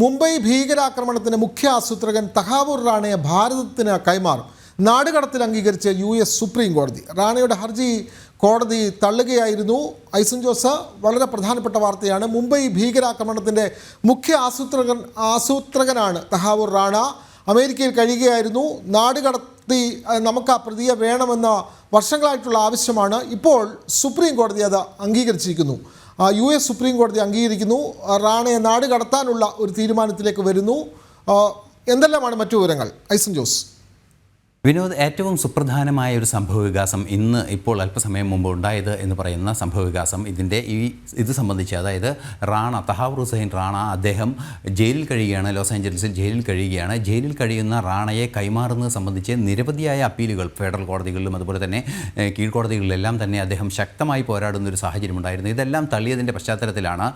മുംബൈ ഭീകരാക്രമണത്തിന് മുഖ്യ ആസൂത്രകൻ തഹാവൂർ റാണയെ ഭാരതത്തിന് കൈമാറും. നാടുകടത്തിൽ അംഗീകരിച്ച് US സുപ്രീം കോടതി. റാണയുടെ ഹർജി കോടതി തള്ളുകയായിരുന്നു. ഐസൻ ജോസ്, വളരെ പ്രധാനപ്പെട്ട വാർത്തയാണ്. മുംബൈ ഭീകരാക്രമണത്തിൻ്റെ മുഖ്യ ആസൂത്രകനാണ് തഹാവൂർ റാണ. അമേരിക്കയിൽ കഴിയുകയായിരുന്നു. നാടുകടത്തി നമുക്ക് ആ പ്രതിയെ വേണമെന്ന വർഷങ്ങളായിട്ടുള്ള ആവശ്യമാണ്. ഇപ്പോൾ സുപ്രീം കോടതി അത് അംഗീകരിച്ചിരിക്കുന്നു. US സുപ്രീം കോടതി അംഗീകരിക്കുന്നു. റാണയെ നാട് കടത്താനുള്ള ഒരു തീരുമാനത്തിലേക്ക് വരുന്നു. എന്തെല്ലാമാണ് മറ്റു വിവരങ്ങൾ ഐസൻ ജോസ്? വിനോദ്, ഏറ്റവും സുപ്രധാനമായ ഒരു സംഭവവികാസം ഇപ്പോൾ അല്പസമയം മുമ്പ് ഉണ്ടായത് എന്ന് പറയുന്ന സംഭവവികാസം ഇത് സംബന്ധിച്ച്, അതായത് തഹാവൂർ ഹുസൈൻ റാണ അദ്ദേഹം ജയിലിൽ കഴിയുകയാണ്. ലോസ് ആഞ്ചലസിൽ ജയിലിൽ കഴിയുകയാണ്. ജയിലിൽ കഴിയുന്ന റാണയെ കൈമാറുന്നത് സംബന്ധിച്ച് നിരവധിയായ അപ്പീലുകൾ ഫെഡറൽ കോടതികളിലും അതുപോലെ തന്നെ കീഴ്ക്കോടതികളിലെല്ലാം തന്നെ അദ്ദേഹം ശക്തമായി പോരാടുന്ന ഒരു സാഹചര്യം ഉണ്ടായിരുന്നു. ഇതെല്ലാം തള്ളിയതിൻ്റെ പശ്ചാത്തലത്തിലാണ്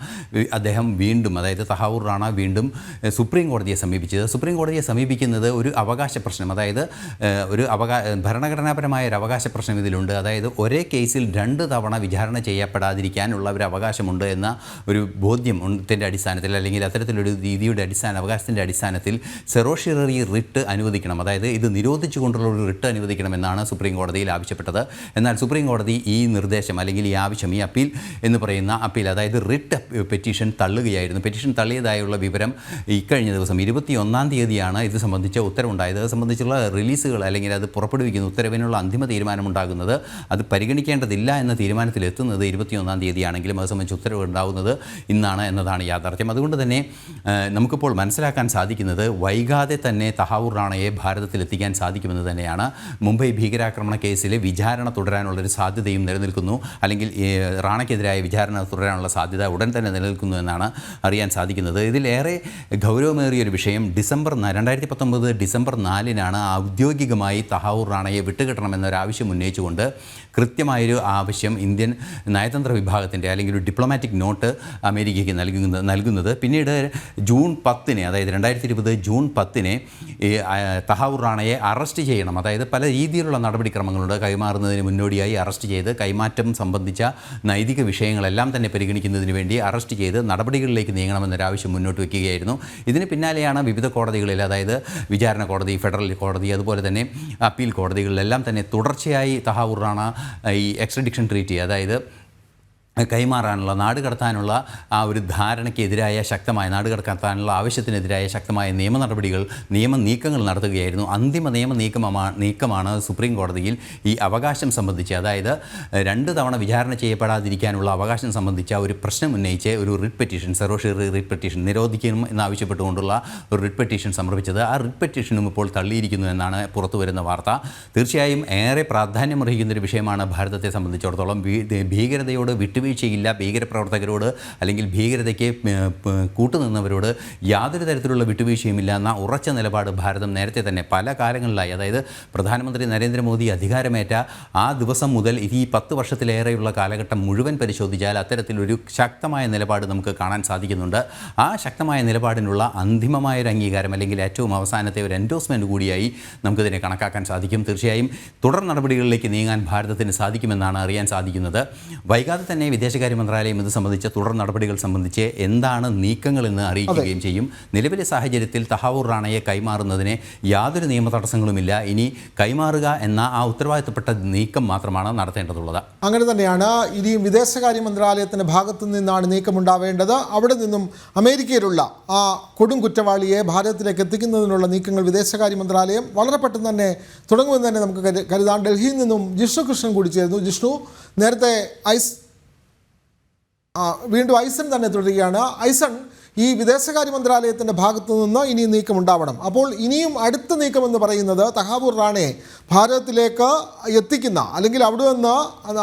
അദ്ദേഹം വീണ്ടും, അതായത് തഹാവൂർ റാണ വീണ്ടും സുപ്രീം കോടതിയെ സമീപിച്ചത്. സുപ്രീം കോടതിയെ സമീപിക്കുന്നത് ഒരു അവകാശ പ്രശ്നം, അതായത് ഭരണഘടനാപരമായ ഒരു അവകാശ പ്രശ്നം ഇതിലുണ്ട്. അതായത് ഒരേ കേസിൽ 2 തവണ വിചാരണ ചെയ്യപ്പെടാതിരിക്കാനുള്ള ഒരു അവകാശമുണ്ട് എന്ന ഒരു ബോധ്യത്തിൻ്റെ അടിസ്ഥാനത്തിൽ, അല്ലെങ്കിൽ അത്തരത്തിലൊരു രീതിയുടെ അവകാശത്തിൻ്റെ അടിസ്ഥാനത്തിൽ സെറോഷിയറി റിട്ട് അനുവദിക്കണം, അതായത് ഇത് നിരോധിച്ചുകൊണ്ടുള്ള ഒരു റിട്ട് അനുവദിക്കണമെന്നാണ് സുപ്രീം കോടതിയിൽ ആവശ്യപ്പെട്ടത്. എന്നാൽ സുപ്രീം കോടതി ഈ നിർദ്ദേശം, അല്ലെങ്കിൽ ഈ ആവശ്യം, ഈ അപ്പീൽ എന്ന് പറയുന്ന അപ്പീൽ, അതായത് റിട്ട് പെറ്റീഷൻ തള്ളുകയായിരുന്നു. പെറ്റീഷൻ തള്ളിയതായുള്ള വിവരം ഇക്കഴിഞ്ഞ ദിവസം 21-ാം തീയതിയാണ് ഇത് സംബന്ധിച്ച ഉത്തരവുണ്ടായത്. അത് സംബന്ധിച്ചുള്ള റിലീസുകൾ, അല്ലെങ്കിൽ അത് പുറപ്പെടുവിക്കുന്ന ഉത്തരവിനുള്ള അന്തിമ തീരുമാനമുണ്ടാകുന്നത്, അത് പരിഗണിക്കേണ്ടതില്ല എന്ന തീരുമാനത്തിലെത്തുന്നത് 21-ാം തീയതിയാണെങ്കിലും അത് സംബന്ധിച്ച് ഉത്തരവ് ഉണ്ടാകുന്നത് ഇന്നാണ് എന്നതാണ് യാഥാർത്ഥ്യം. അതുകൊണ്ട് തന്നെ നമുക്കിപ്പോൾ മനസ്സിലാക്കാൻ സാധിക്കുന്നത് വൈകാതെ തന്നെ തഹാവൂർ റാണയെ ഭാരതത്തിലെത്തിക്കാൻ സാധിക്കുമെന്ന് തന്നെയാണ്. മുംബൈ ഭീകരാക്രമണ കേസിലെ വിചാരണ തുടരാനുള്ളൊരു സാധ്യതയും നിലനിൽക്കുന്നു, അല്ലെങ്കിൽ റാണയ്ക്കെതിരായ വിചാരണ തുടരാനുള്ള സാധ്യത ഉടൻ തന്നെ നിലനിൽക്കുന്നു എന്നാണ് അറിയാൻ സാധിക്കുന്നത്. ഇതിലേറെ ഗൗരവമേറിയൊരു വിഷയം, 2019 ഡിസംബർ 4-നാണ് ഔദ്യോഗികമായി തഹാവൂർ റാണയെ വിട്ടുകിട്ടണമെന്നൊരാവശ്യം ഉന്നയിച്ചുകൊണ്ട് കൃത്യമായൊരു ആവശ്യം ഇന്ത്യൻ നയതന്ത്ര വിഭാഗത്തിൻ്റെ, അല്ലെങ്കിൽ ഒരു ഡിപ്ലോമാറ്റിക് നോട്ട് അമേരിക്കയ്ക്ക് നൽകുന്നത്. പിന്നീട് ജൂൺ 10-ന്, അതായത് 2020 ജൂൺ 10-ന് തഹാവൂർ റാണയെ അറസ്റ്റ് ചെയ്യണം, അതായത് പല രീതിയിലുള്ള നടപടിക്രമങ്ങളുണ്ട്. കൈമാറുന്നതിന് മുന്നോടിയായി അറസ്റ്റ് ചെയ്ത് കൈമാറ്റം സംബന്ധിച്ച നൈതിക വിഷയങ്ങളെല്ലാം തന്നെ പരിഗണിക്കുന്നതിന് വേണ്ടി അറസ്റ്റ് ചെയ്ത് നടപടികളിലേക്ക് നീങ്ങണമെന്നൊരാവശ്യം മുന്നോട്ട് വയ്ക്കുകയായിരുന്നു. ഇതിന് പിന്നാലെയാണ് വിവിധ കോടതികളിൽ, അതായത് വിചാരണ കോടതി, ഫെഡറൽ കോടതി, അതുപോലെ തന്നെ അപ്പീൽ കോടതികളിലെല്ലാം തന്നെ തുടർച്ചയായി തഹാവൂർ റാണ ഈ എക്സ്ട്രഡിക്ഷൻ ട്രീറ്റി, അതായത് കൈമാറാനുള്ള, നാട് കടത്താനുള്ള ആ ഒരു ധാരണയ്ക്കെതിരായ നാട് കടത്താനുള്ള ആവശ്യത്തിനെതിരായ ശക്തമായ നിയമ നീക്കങ്ങൾ നടത്തുകയായിരുന്നു. അന്തിമ നീക്കമാണ് സുപ്രീം കോടതിയിൽ ഈ അവകാശം സംബന്ധിച്ച്, അതായത് 2 തവണ വിചാരണ ചെയ്യപ്പെടാതിരിക്കാനുള്ള അവകാശം സംബന്ധിച്ച ഒരു പ്രശ്നം ഉന്നയിച്ച് ഒരു റിട്ട് പെറ്റീഷൻ, സെറോഷിയറി റിട്ട് പെറ്റീഷൻ നിരോധിക്കണം എന്നാവശ്യപ്പെട്ടുകൊണ്ടുള്ള ഒരു റിട്ട് പെറ്റീഷൻ സമർപ്പിച്ചത്. ആ റിട്ട് പെറ്റീഷനും ഇപ്പോൾ തള്ളിയിരിക്കുന്നു എന്നാണ് പുറത്തു വരുന്ന വാർത്ത. തീർച്ചയായും ഏറെ പ്രാധാന്യമർഹിക്കുന്നൊരു വിഷയമാണ് ഭാരതത്തെ സംബന്ധിച്ചിടത്തോളം. ഭീകരതയോട് വീഴ്ചയില്ല, ഭീകരപ്രവർത്തകരോട് അല്ലെങ്കിൽ ഭീകരതയ്ക്ക് കൂട്ടുനിന്നവരോട് യാതൊരു തരത്തിലുള്ള വിട്ടുവീഴ്ചയുമില്ല എന്ന ഉറച്ച നിലപാട് ഭാരതം നേരത്തെ തന്നെ പല കാലങ്ങളിലായി, അതായത് പ്രധാനമന്ത്രി നരേന്ദ്രമോദി അധികാരമേറ്റ ആ ദിവസം മുതൽ ഈ 10 വർഷത്തിലേറെയുള്ള കാലഘട്ടം മുഴുവൻ പരിശോധിച്ചാൽ അത്തരത്തിലൊരു ശക്തമായ നിലപാട് നമുക്ക് കാണാൻ സാധിക്കുന്നുണ്ട്. ആ ശക്തമായ നിലപാടിനുള്ള അന്തിമമായൊരു അംഗീകാരം, അല്ലെങ്കിൽ ഏറ്റവും അവസാനത്തെ ഒരു എൻഡോഴ്സ്മെൻറ്റ് കൂടിയായി നമുക്കിതിനെ കണക്കാക്കാൻ സാധിക്കും. തീർച്ചയായും തുടർ നടപടികളിലേക്ക് നീങ്ങാൻ ഭാരതത്തിന് സാധിക്കുമെന്നാണ് അറിയാൻ സാധിക്കുന്നത്. വൈകാതെ തന്നെ വിദേശകാര്യ മന്ത്രാലയം ഇത് സംബന്ധിച്ച തുടർ നടപടികൾ സംബന്ധിച്ച് എന്താണ് നീക്കങ്ങളെന്ന് അറിയിക്കുകയും ചെയ്യും. നിലവിലെ സാഹചര്യത്തിൽ തഹാവൂർ റാണയെ കൈമാറുന്നതിന് യാതൊരു നിയമ തടസ്സങ്ങളുമില്ല. ഇനി കൈമാറുക എന്ന ആ ഉത്തരവാദിത്തപ്പെട്ട നീക്കം മാത്രമാണ് നടത്തേണ്ടതുള്ളത്. അങ്ങനെ തന്നെയാണ്. ഇനിയും വിദേശകാര്യ മന്ത്രാലയത്തിൻ്റെ ഭാഗത്തു നിന്നാണ് നീക്കമുണ്ടാവേണ്ടത്. അവിടെ നിന്നും അമേരിക്കയിലുള്ള ആ കൊടും കുറ്റവാളിയെ ഭാരതത്തിലേക്ക് എത്തിക്കുന്നതിനുള്ള നീക്കങ്ങൾ വിദേശകാര്യ മന്ത്രാലയം വളരെ പെട്ടെന്ന് തന്നെ തുടങ്ങുമെന്ന് തന്നെ നമുക്ക് കരുതാം. ഡൽഹിയിൽ നിന്നും ജിഷ്ണു കൃഷ്ണൻ കൂടി ചേരുന്നു. ജിഷ്ണു, നേരത്തെ വീണ്ടും ഐസൺ തന്നെ തുടരുകയാണ്. ഐസൺ, ഈ വിദേശകാര്യ മന്ത്രാലയത്തിൻ്റെ ഭാഗത്തു നിന്ന് ഇനി നീക്കമുണ്ടാവണം. അപ്പോൾ ഇനിയും അടുത്ത നീക്കമെന്ന് പറയുന്നത് തഹാവൂർ റാണയെ ഭാരതത്തിലേക്ക് എത്തിക്കുന്ന, അല്ലെങ്കിൽ അവിടെ നിന്ന്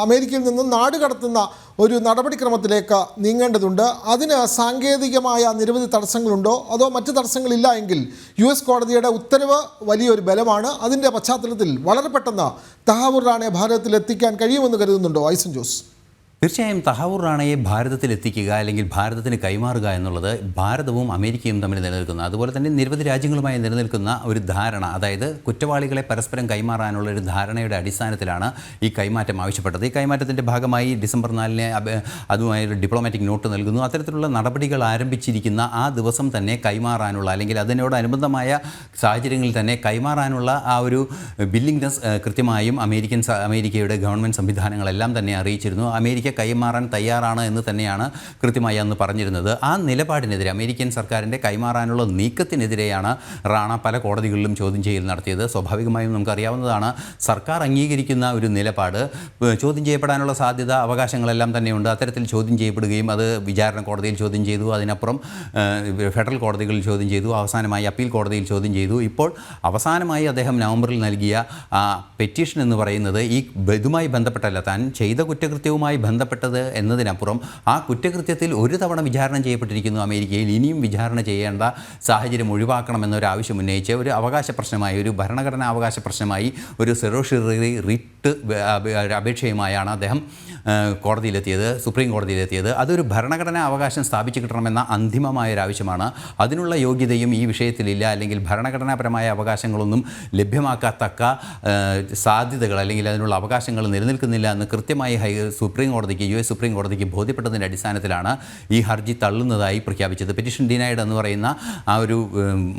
അമേരിക്കയിൽ നിന്ന് നാട് കടത്തുന്ന ഒരു നടപടിക്രമത്തിലേക്ക് നീങ്ങേണ്ടതുണ്ട്. അതിന് സാങ്കേതികമായ നിരവധി തടസ്സങ്ങളുണ്ടോ, അതോ മറ്റ് തടസ്സങ്ങളില്ല എങ്കിൽ US കോടതിയുടെ ഉത്തരവ് വലിയൊരു ബലമാണ്. അതിൻ്റെ പശ്ചാത്തലത്തിൽ വളരെ പെട്ടെന്ന് തഹാവൂർ റാണയെ ഭാരതത്തിൽ എത്തിക്കാൻ കഴിയുമെന്ന് കരുതുന്നുണ്ടോ ഐസൻ ജോസ്? തീർച്ചയായും തഹാവൂർ റാണയെ ഭാരതത്തിൽ എത്തിക്കുക അല്ലെങ്കിൽ ഭാരതത്തിന് കൈമാറുക എന്നുള്ളത് ഭാരതവും അമേരിക്കയും തമ്മിൽ നിലനിൽക്കുന്ന, അതുപോലെ തന്നെ നിരവധി രാജ്യങ്ങളുമായി നിലനിൽക്കുന്ന ഒരു ധാരണ, അതായത് കുറ്റവാളികളെ പരസ്പരം കൈമാറാനുള്ള ഒരു ധാരണയുടെ അടിസ്ഥാനത്തിലാണ് ഈ കൈമാറ്റം ആവശ്യപ്പെട്ടത്. ഈ കൈമാറ്റത്തിൻ്റെ ഭാഗമായി ഡിസംബർ 4-ന് അതുമായി ഒരു ഡിപ്ലോമാറ്റിക് നോട്ട് നൽകുന്നു. അത്തരത്തിലുള്ള നടപടികൾ ആരംഭിച്ചിരിക്കുന്ന ആ ദിവസം തന്നെ കൈമാറാനുള്ള, അല്ലെങ്കിൽ അതിനോടനുബന്ധമായ സാഹചര്യങ്ങളിൽ തന്നെ കൈമാറാനുള്ള ആ ഒരു ബില്ലിംഗ്നെസ് കൃത്യമായും അമേരിക്കയുടെ ഗവൺമെൻറ് സംവിധാനങ്ങളെല്ലാം തന്നെ അറിയിച്ചിരുന്നു. അമേരിക്ക കൈമാറാൻ തയ്യാറാണ് എന്ന് തന്നെയാണ് കൃത്യമായി അന്ന് പറഞ്ഞിരുന്നത്. ആ നിലപാടിനെതിരെ, അമേരിക്കൻ സർക്കാരിൻ്റെ കൈമാറാനുള്ള നീക്കത്തിനെതിരെയാണ് റാണ പല കോടതികളിലും ചോദ്യം ചെയ്യൽ നടത്തിയത്. സ്വാഭാവികമായും നമുക്കറിയാവുന്നതാണ്, സർക്കാർ അംഗീകരിക്കുന്ന ഒരു നിലപാട് ചോദ്യം ചെയ്യപ്പെടാനുള്ള സാധ്യത, അവകാശങ്ങളെല്ലാം തന്നെയുണ്ട്. അത്തരത്തിൽ ചോദ്യം ചെയ്യപ്പെടുകയും അത് വിചാരണ കോടതിയിൽ ചോദ്യം ചെയ്തു, അതിനപ്പുറം ഫെഡറൽ കോടതികളിൽ ചോദ്യം ചെയ്തു, അവസാനമായി അപ്പീൽ കോടതിയിൽ ചോദ്യം ചെയ്തു. ഇപ്പോൾ അവസാനമായി അദ്ദേഹം നവംബറിൽ നൽകിയ പെറ്റീഷൻ എന്ന് പറയുന്നത് ഇതുമായി ബന്ധപ്പെട്ടല്ല, താൻ ചെയ്ത കുറ്റകൃത്യവുമായി ബന്ധപ്പെട്ടത് എന്നതിനപ്പുറം ആ കുറ്റകൃത്യത്തിൽ ഒരു തവണ വിചാരണ ചെയ്യപ്പെട്ടിരിക്കുന്നു അമേരിക്കയിൽ, ഇനിയും വിചാരണ ചെയ്യേണ്ട സാഹചര്യം ഒഴിവാക്കണമെന്നൊരു ആവശ്യം ഉന്നയിച്ച് ഒരു അവകാശ പ്രശ്നമായി, ഒരു ഭരണഘടനാ അവകാശ പ്രശ്നമായി, ഒരു സെറോഷ്യറി റിട്ട് അപേക്ഷയുമായാണ് അദ്ദേഹം കോടതിയിലെത്തിയത്, സുപ്രീം കോടതിയിലെത്തിയത്. അതൊരു ഭരണഘടനാ അവകാശം സ്ഥാപിച്ചു കിട്ടണമെന്ന അന്തിമമായൊരാവശ്യമാണ്. അതിനുള്ള യോഗ്യതയും ഈ വിഷയത്തിലില്ല, അല്ലെങ്കിൽ ഭരണഘടനാപരമായ അവകാശങ്ങളൊന്നും ലഭ്യമാക്കത്തക്ക സാധ്യതകൾ അല്ലെങ്കിൽ അതിനുള്ള അവകാശങ്ങൾ നിലനിൽക്കുന്നില്ല എന്ന് കൃത്യമായി US സുപ്രീം കോടതിക്ക് ബോധ്യപ്പെട്ടതിൻ്റെ അടിസ്ഥാനത്തിലാണ് ഈ ഹർജി തള്ളുന്നതായി പ്രഖ്യാപിച്ചത്. പെറ്റീഷൻ ഡിനൈഡ് എന്ന് പറയുന്ന ആ ഒരു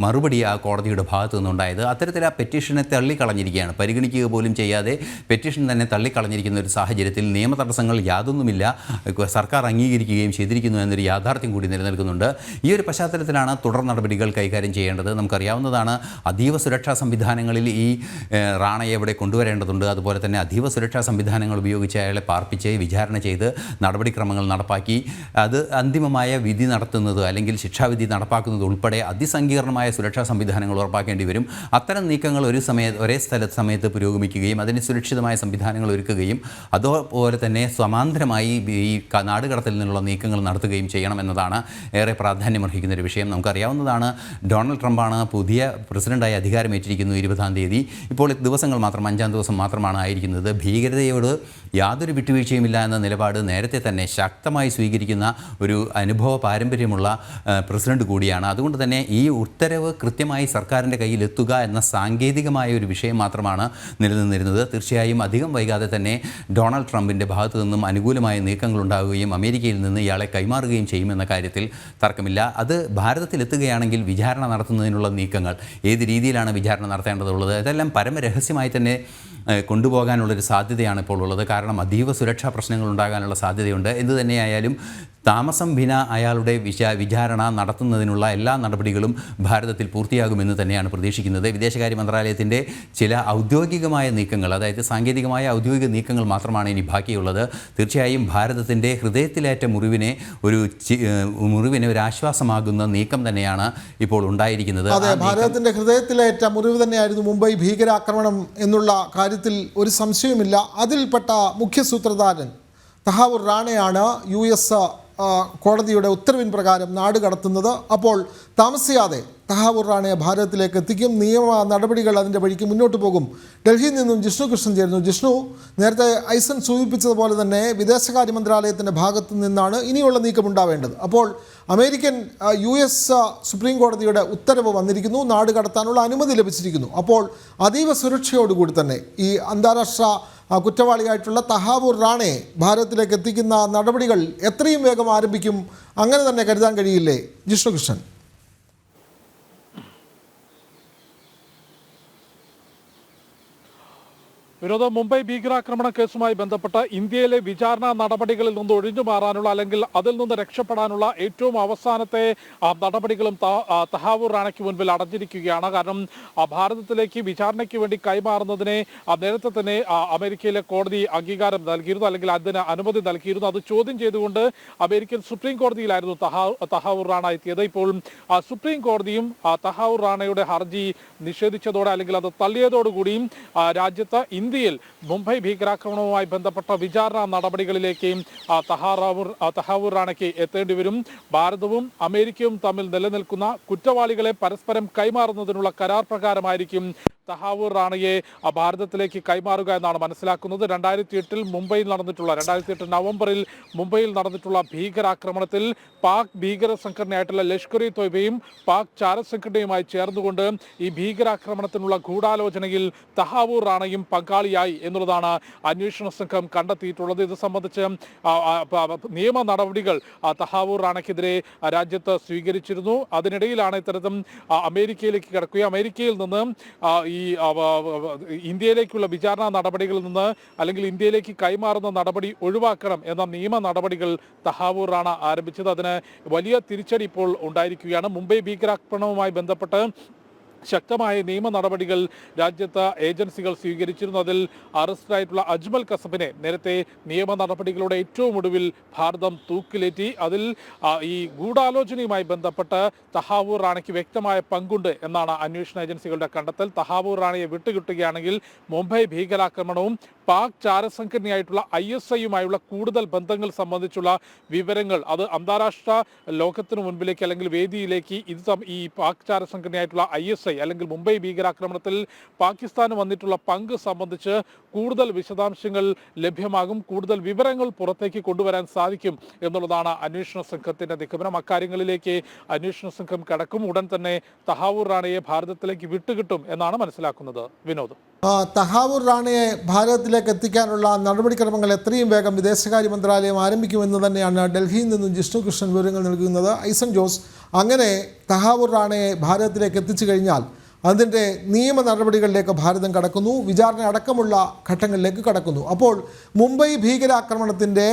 മറുപടി ആ കോടതിയുടെ ഭാഗത്തു നിന്നുണ്ടായത്. അത്തരത്തിൽ ആ പെറ്റീഷനെ തള്ളിക്കളഞ്ഞിരിക്കുകയാണ്. പരിഗണിക്കുക പോലും ചെയ്യാതെ പെറ്റീഷൻ തന്നെ തള്ളിക്കളഞ്ഞിരിക്കുന്ന ഒരു സാഹചര്യത്തിൽ നിയമ തടസ്സങ്ങൾ യാതൊന്നുമില്ല, സർക്കാർ അംഗീകരിക്കുകയും ചെയ്തിരിക്കുന്നു എന്നൊരു യാഥാർത്ഥ്യം കൂടി നിലനിൽക്കുന്നുണ്ട്. ഈ ഒരു പശ്ചാത്തലത്തിലാണ് തുടർ നടപടികൾ കൈകാര്യം ചെയ്യേണ്ടത്. നമുക്കറിയാവുന്നതാണ്, അതീവ സുരക്ഷാ സംവിധാനങ്ങളിൽ ഈ റാണയെ ഇവിടെ കൊണ്ടുവരേണ്ടതുണ്ട്. അതുപോലെ തന്നെ അതീവ സുരക്ഷാ സംവിധാനങ്ങൾ ഉപയോഗിച്ച് അയാളെ പാർപ്പിച്ച് വിചാരണ ചെയ്ത് നടപടിക്രമങ്ങൾ നടപ്പാക്കി അത് അന്തിമമായ വിധി നടത്തുന്നത് അല്ലെങ്കിൽ ശിക്ഷാവിധി നടപ്പാക്കുന്നത് ഉൾപ്പെടെ അതിസങ്കീർണമായ സുരക്ഷാ സംവിധാനങ്ങൾ ഉറപ്പാക്കേണ്ടി വരും. അത്തരം നീക്കങ്ങൾ ഒരേ സമയത്ത് പുരോഗമിക്കുകയും അതിന് സുരക്ഷിതമായ സംവിധാനങ്ങൾ ഒരുക്കുകയും അതുപോലെ തന്നെ സമാന്തരമായി ഈ നാടുകടത്തിൽ നിന്നുള്ള നീക്കങ്ങൾ നടത്തുകയും ചെയ്യണമെന്നതാണ് ഏറെ പ്രാധാന്യമർഹിക്കുന്ന ഒരു വിഷയം. നമുക്കറിയാവുന്നതാണ്, ഡൊണാൾഡ് ട്രംപാണ് പുതിയ പ്രസിഡൻ്റായി അധികാരമേറ്റിരിക്കുന്നു 20-ാം തീയതി. ഇപ്പോൾ ദിവസങ്ങൾ മാത്രം, 5-ാം ദിവസം മാത്രമാണ് ആയിരിക്കുന്നത്. ഭീകരതയോട് യാതൊരു വിട്ടുവീഴ്ചയുമില്ല എന്ന നിലപാട് നേരത്തെ തന്നെ ശക്തമായി സ്വീകരിക്കുന്ന ഒരു അനുഭവ പാരമ്പര്യമുള്ള പ്രസിഡന്റ് കൂടിയാണ്. അതുകൊണ്ട് തന്നെ ഈ ഉത്തരവ് കൃത്യമായി സർക്കാരിൻ്റെ കയ്യിലെത്തുക എന്ന സാങ്കേതികമായ ഒരു വിഷയം മാത്രമാണ് നിലനിന്നിരുന്നത്. തീർച്ചയായും അധികം വൈകാതെ തന്നെ ഡൊണാൾഡ് ട്രംപിൻ്റെ ഭാഗത്തു നിന്നും അനുകൂലമായ നീക്കങ്ങൾ ഉണ്ടാവുകയും അമേരിക്കയിൽ നിന്ന് ഇയാളെ കൈമാറുകയും ചെയ്യുമെന്ന കാര്യത്തിൽ തർക്കമില്ല. അത് ഭാരതത്തിലെത്തുകയാണെങ്കിൽ വിചാരണ നടത്തുന്നതിനുള്ള നീക്കങ്ങൾ, ഏത് രീതിയിലാണ് വിചാരണ നടത്തേണ്ടതുള്ളത്, ഇതെല്ലാം പരമരഹസ്യമായി തന്നെ കൊണ്ടുപോകാനുള്ളൊരു സാധ്യതയാണ് ഇപ്പോൾ ഉള്ളത്. കാരണം അതീവ സുരക്ഷാ പ്രശ്നങ്ങൾ ഉണ്ടാകാനുള്ള സാധ്യതയുണ്ട്. എന്തു തന്നെയായാലും താമസം വിന അയാളുടെ വിചാരണ നടത്തുന്നതിനുള്ള എല്ലാ നടപടികളും ഭാരതത്തിൽ പൂർത്തിയാകുമെന്ന് തന്നെയാണ് പ്രതീക്ഷിക്കുന്നത്. വിദേശകാര്യ മന്ത്രാലയത്തിൻ്റെ ചില ഔദ്യോഗികമായ നീക്കങ്ങൾ, അതായത് സാങ്കേതികമായ ഔദ്യോഗിക നീക്കങ്ങൾ മാത്രമാണ് ഇനി ബാക്കിയുള്ളത്. തീർച്ചയായും ഭാരതത്തിൻ്റെ ഹൃദയത്തിലേറ്റ മുറിവിനെ ഒരു ആശ്വാസമാകുന്ന നീക്കം തന്നെയാണ് ഇപ്പോൾ ഉണ്ടായിരിക്കുന്നത്. അതെ, ഭാരതത്തിൻ്റെ ഹൃദയത്തിലേറ്റ മുറിവ് തന്നെയായിരുന്നു മുംബൈ ഭീകരാക്രമണം എന്നുള്ള കാര്യത്തിൽ ഒരു സംശയവുമില്ല. അതിൽപ്പെട്ട മുഖ്യ സൂത്രധാരൻ തഹാവൂർ റാണയാണ് US കോടതിയുടെ ഉത്തരവിൻ പ്രകാരം നാട് കടത്തുന്നത്. അപ്പോൾ താമസിയാതെ തഹാവൂർ റാണയെ ഭാരതത്തിലേക്ക് എത്തിക്കും. നിയമ നടപടികൾ അതിൻ്റെ വഴിക്ക് മുന്നോട്ട് പോകും. ഡൽഹിയിൽ നിന്നും ജിഷ്ണു കൃഷ്ണൻ ചേരുന്നു. ജിഷ്ണു, നേരത്തെ ഐസൻ സൂചിപ്പിച്ചതുപോലെ തന്നെ വിദേശകാര്യ മന്ത്രാലയത്തിൻ്റെ ഭാഗത്തു നിന്നാണ് ഇനിയുള്ള നീക്കം ഉണ്ടാവേണ്ടത്. അപ്പോൾ അമേരിക്കൻ US സുപ്രീം കോടതിയുടെ ഉത്തരവ് വന്നിരിക്കുന്നു, നാട് കടത്താനുള്ള അനുമതി ലഭിച്ചിരിക്കുന്നു. അപ്പോൾ അതീവ സുരക്ഷയോടുകൂടി തന്നെ ഈ അന്താരാഷ്ട്ര കുറ്റവാളിയായിട്ടുള്ള തഹാവൂർ റാണയെ ഭാരതത്തിലേക്ക് എത്തിക്കുന്ന നടപടികൾ എത്രയും വേഗം ആരംഭിക്കും, അങ്ങനെ തന്നെ കരുതാൻ കഴിയില്ലേ ജിഷ്ണു കൃഷ്ണൻ? വിനോദ, മുംബൈ ഭീകരാക്രമണ കേസുമായി ബന്ധപ്പെട്ട ഇന്ത്യയിലെ വിചാരണ നടപടികളിൽ നിന്ന് ഒഴിഞ്ഞു മാറാനുള്ള അല്ലെങ്കിൽ അതിൽ നിന്ന് രക്ഷപ്പെടാനുള്ള ഏറ്റവും അവസാനത്തെ നടപടികളും തഹാവൂർ റാണയ്ക്ക് മുൻപിൽ അടഞ്ഞിരിക്കുകയാണ്. കാരണം ഭാരതത്തിലേക്ക് വിചാരണയ്ക്ക് വേണ്ടി കൈമാറുന്നതിനെ നേരത്തെ തന്നെ അമേരിക്കയിലെ കോടതി അംഗീകാരം നൽകിയിരുന്നു, അല്ലെങ്കിൽ അതിന് അനുമതി നൽകിയിരുന്നു. അത് ചോദ്യം ചെയ്തുകൊണ്ട് അമേരിക്കൻ സുപ്രീം കോടതിയിലായിരുന്നു തഹാവൂർ റാണ എത്തിയത്. ഇപ്പോൾ സുപ്രീം കോടതിയും തഹാവൂർ റാണയുടെ ഹർജി നിഷേധിച്ചതോടെ അല്ലെങ്കിൽ അത് തള്ളിയതോടുകൂടിയും രാജ്യത്ത് ഇന്ത്യയിൽ മുംബൈ ഭീകരാക്രമണവുമായി ബന്ധപ്പെട്ട വിചാരണ നടപടികളിലേക്ക് തഹാവൂർ റാണയ്ക്ക് എത്തേണ്ടി വരും. ഭാരതവും അമേരിക്കയും തമ്മിൽ നിലനിൽക്കുന്ന കുറ്റവാളികളെ പരസ്പരം കൈമാറുന്നതിനുള്ള കരാർ പ്രകാരമായിരിക്കും തഹാവൂർ റാണയെ ഭാരതത്തിലേക്ക് കൈമാറുക എന്നാണ് മനസ്സിലാക്കുന്നത്. 2008 മുംബൈയിൽ നടന്നിട്ടുള്ള 2008 നവംബറിൽ മുംബൈയിൽ നടന്നിട്ടുള്ള ഭീകരാക്രമണത്തിൽ പാക് ഭീകര സംഘടനയായിട്ടുള്ള ലഷ്കർ ഇ തോയ്ബയും പാക് ചാരസംഘടനയുമായി ചേർന്നുകൊണ്ട് ഈ ഭീകരാക്രമണത്തിനുള്ള ഗൂഢാലോചനയിൽ തഹാവൂർ റാണയും പങ്കാളിയായി എന്നുള്ളതാണ് അന്വേഷണ സംഘം കണ്ടെത്തിയിട്ടുള്ളത്. ഇത് സംബന്ധിച്ച് നിയമ നടപടികൾ തഹാവൂർ റാണയ്ക്കെതിരെ രാജ്യത്ത് സ്വീകരിച്ചിരുന്നു. അതിനിടയിലാണ് ഇത്തരത്തിൽ അമേരിക്കയിലേക്ക് കടക്കുകയും അമേരിക്കയിൽ നിന്ന് ഈ ഇന്ത്യയിലേക്കുള്ള വിചാരണ നടപടികളിൽ നിന്ന് അല്ലെങ്കിൽ ഇന്ത്യയിലേക്ക് കൈമാറുന്ന നടപടി ഒഴിവാക്കണം എന്ന നിയമ നടപടികൾ തഹാവൂർ റാണ ആരംഭിച്ചത്. അതിന് വലിയ തിരിച്ചടി ഇപ്പോൾ ഉണ്ടായിരിക്കുകയാണ്. മുംബൈ ഭീകരാക്രമണവുമായി ബന്ധപ്പെട്ട് ശക്തമായ നിയമ നടപടികൾ രാജ്യത്ത് ഏജൻസികൾ സ്വീകരിച്ചിരുന്നു. അതിൽ അറസ്റ്റിലായിട്ടുള്ള അജ്മൽ കസബിനെ നേരത്തെ നിയമ നടപടികളുടെ ഏറ്റവും ഒടുവിൽ ഭാരതം തൂക്കിലേറ്റി. അതിൽ ഈ ഗൂഢാലോചനയുമായി ബന്ധപ്പെട്ട് തഹാവൂർ റാണയ്ക്ക് വ്യക്തമായ പങ്കുണ്ട് എന്നാണ് അന്വേഷണ ഏജൻസികളുടെ കണ്ടെത്തൽ. തഹാവൂർ റാണയെ വിട്ടുകിട്ടുകയാണെങ്കിൽ മുംബൈ ഭീകരാക്രമണവും പാക് ചാരസംഘടനയായിട്ടുള്ള ISIയുമായുള്ള കൂടുതൽ ബന്ധങ്ങൾ സംബന്ധിച്ചുള്ള വിവരങ്ങൾ അത് അന്താരാഷ്ട്ര ലോകത്തിനു മുൻപിലേക്ക് അല്ലെങ്കിൽ വേദിയിലേക്ക് ഈ പാക് ചാരസംഘടനയായിട്ടുള്ള ISI അല്ലെങ്കിൽ മുംബൈ ഭീകരാക്രമണത്തിൽ പാകിസ്ഥാന് വന്നിട്ടുള്ള പങ്ക് സംബന്ധിച്ച് കൂടുതൽ വിശദാംശങ്ങൾ ലഭ്യമാകും, കൂടുതൽ വിവരങ്ങൾ പുറത്തേക്ക് കൊണ്ടുവരാൻ സാധിക്കും എന്നുള്ളതാണ് അന്വേഷണ സംഘത്തിന്റെ നിഗമനം. അക്കാര്യങ്ങളിലേക്ക് അന്വേഷണ സംഘം കടക്കും. ഉടൻ തന്നെ തഹാവൂർ റാണയെ ഭാരതത്തിലേക്ക് വിട്ടുകിട്ടും എന്നാണ് മനസ്സിലാക്കുന്നത്. വിനോദ്, തഹാവൂർ റാണയെ ഭാരതത്തിലേക്ക് എത്തിക്കാനുള്ള നടപടിക്രമങ്ങൾ എത്രയും വേഗം വിദേശകാര്യ മന്ത്രാലയം ആരംഭിക്കുമെന്ന് തന്നെയാണ് ഡൽഹിയിൽ നിന്നും ജിഷ്ണു കൃഷ്ണൻ വിവരങ്ങൾ നൽകുന്നത്. ഐസൻ ജോസ്, അങ്ങനെ തഹാവൂർ റാണയെ ഭാരതത്തിലേക്ക് എത്തിച്ചു കഴിഞ്ഞാൽ അതിൻ്റെ നിയമ നടപടികളിലേക്ക് ഭാരതം കടക്കുന്നു, വിചാരണ അടക്കമുള്ള ഘട്ടങ്ങളിലേക്ക് കടക്കുന്നു. അപ്പോൾ മുംബൈ ഭീകരാക്രമണത്തിൻ്റെ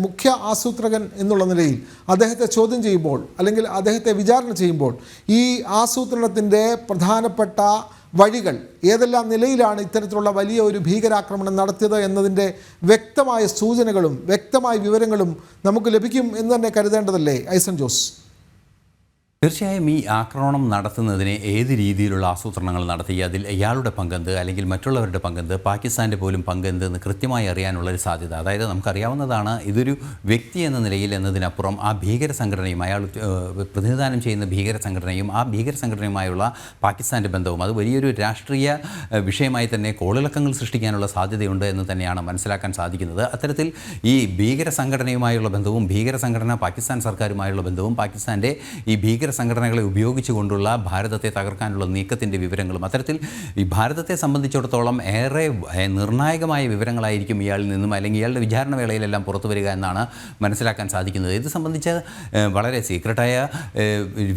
മുഖ്യ ആസൂത്രകൻ എന്നുള്ള നിലയിൽ അദ്ദേഹത്തെ ചോദ്യം ചെയ്യുമ്പോൾ അല്ലെങ്കിൽ അദ്ദേഹത്തെ വിചാരണ ചെയ്യുമ്പോൾ ഈ ആസൂത്രണത്തിൻ്റെ പ്രധാനപ്പെട്ട വഴികൾ ഏതെല്ലാം നിലയിലാണ് ഇത്തരത്തിലുള്ള വലിയ ഒരു ഭീകരാക്രമണം നടത്തിയത് എന്നതിൻ്റെ വ്യക്തമായ സൂചനകളും വ്യക്തമായ വിവരങ്ങളും നമുക്ക് ലഭിക്കും എന്ന് തന്നെ കരുതേണ്ടതല്ലേ ഐസൻ ജോസ്? തീർച്ചയായും ഈ ആക്രമണം നടത്തുന്നതിന് ഏത് രീതിയിലുള്ള ആസൂത്രണങ്ങൾ നടത്തി, അതിൽ ഇയാളുടെ പങ്കെന്ത് അല്ലെങ്കിൽ മറ്റുള്ളവരുടെ പങ്കെന്ത്, പാകിസ്ഥാൻ്റെ പോലും പങ്കെന്ത് എന്ന് കൃത്യമായി അറിയാനുള്ളൊരു സാധ്യത. അതായത് നമുക്കറിയാവുന്നതാണ്, ഇതൊരു വ്യക്തി എന്ന നിലയിൽ എന്നതിനപ്പുറം ആ ഭീകര സംഘടനയും അയാൾ പ്രതിനിധാനം ചെയ്യുന്ന ഭീകര സംഘടനയും ആ ഭീകര സംഘടനയുമായുള്ള പാകിസ്ഥാൻ്റെ ബന്ധവും അത് വലിയൊരു രാഷ്ട്രീയ വിഷയമായി തന്നെ കോളിളക്കങ്ങൾ സൃഷ്ടിക്കാനുള്ള സാധ്യതയുണ്ട് എന്ന് തന്നെയാണ് മനസ്സിലാക്കാൻ സാധിക്കുന്നത്. അത്തരത്തിൽ ഈ ഭീകര സംഘടനയുമായുള്ള ബന്ധവും ഭീകര സംഘടന പാകിസ്ഥാൻ സർക്കാരുമായുള്ള ബന്ധവും പാകിസ്ഥാൻ്റെ ഈ ഭീകര സംഘടനകളെ ഉപയോഗിച്ചുകൊണ്ടുള്ള ഭാരതത്തെ തകർക്കാനുള്ള നീക്കത്തിൻ്റെ വിവരങ്ങളും അത്തരത്തിൽ ഈ ഭാരതത്തെ സംബന്ധിച്ചിടത്തോളം ഏറെ നിർണായകമായ വിവരങ്ങളായിരിക്കും ഇയാളിൽ നിന്നും അല്ലെങ്കിൽ ഇയാളുടെ വിചാരണ വേളയിലെല്ലാം പുറത്തു വരിക എന്നാണ് മനസ്സിലാക്കാൻ സാധിക്കുന്നത്. ഇത് സംബന്ധിച്ച് വളരെ സീക്രട്ടായ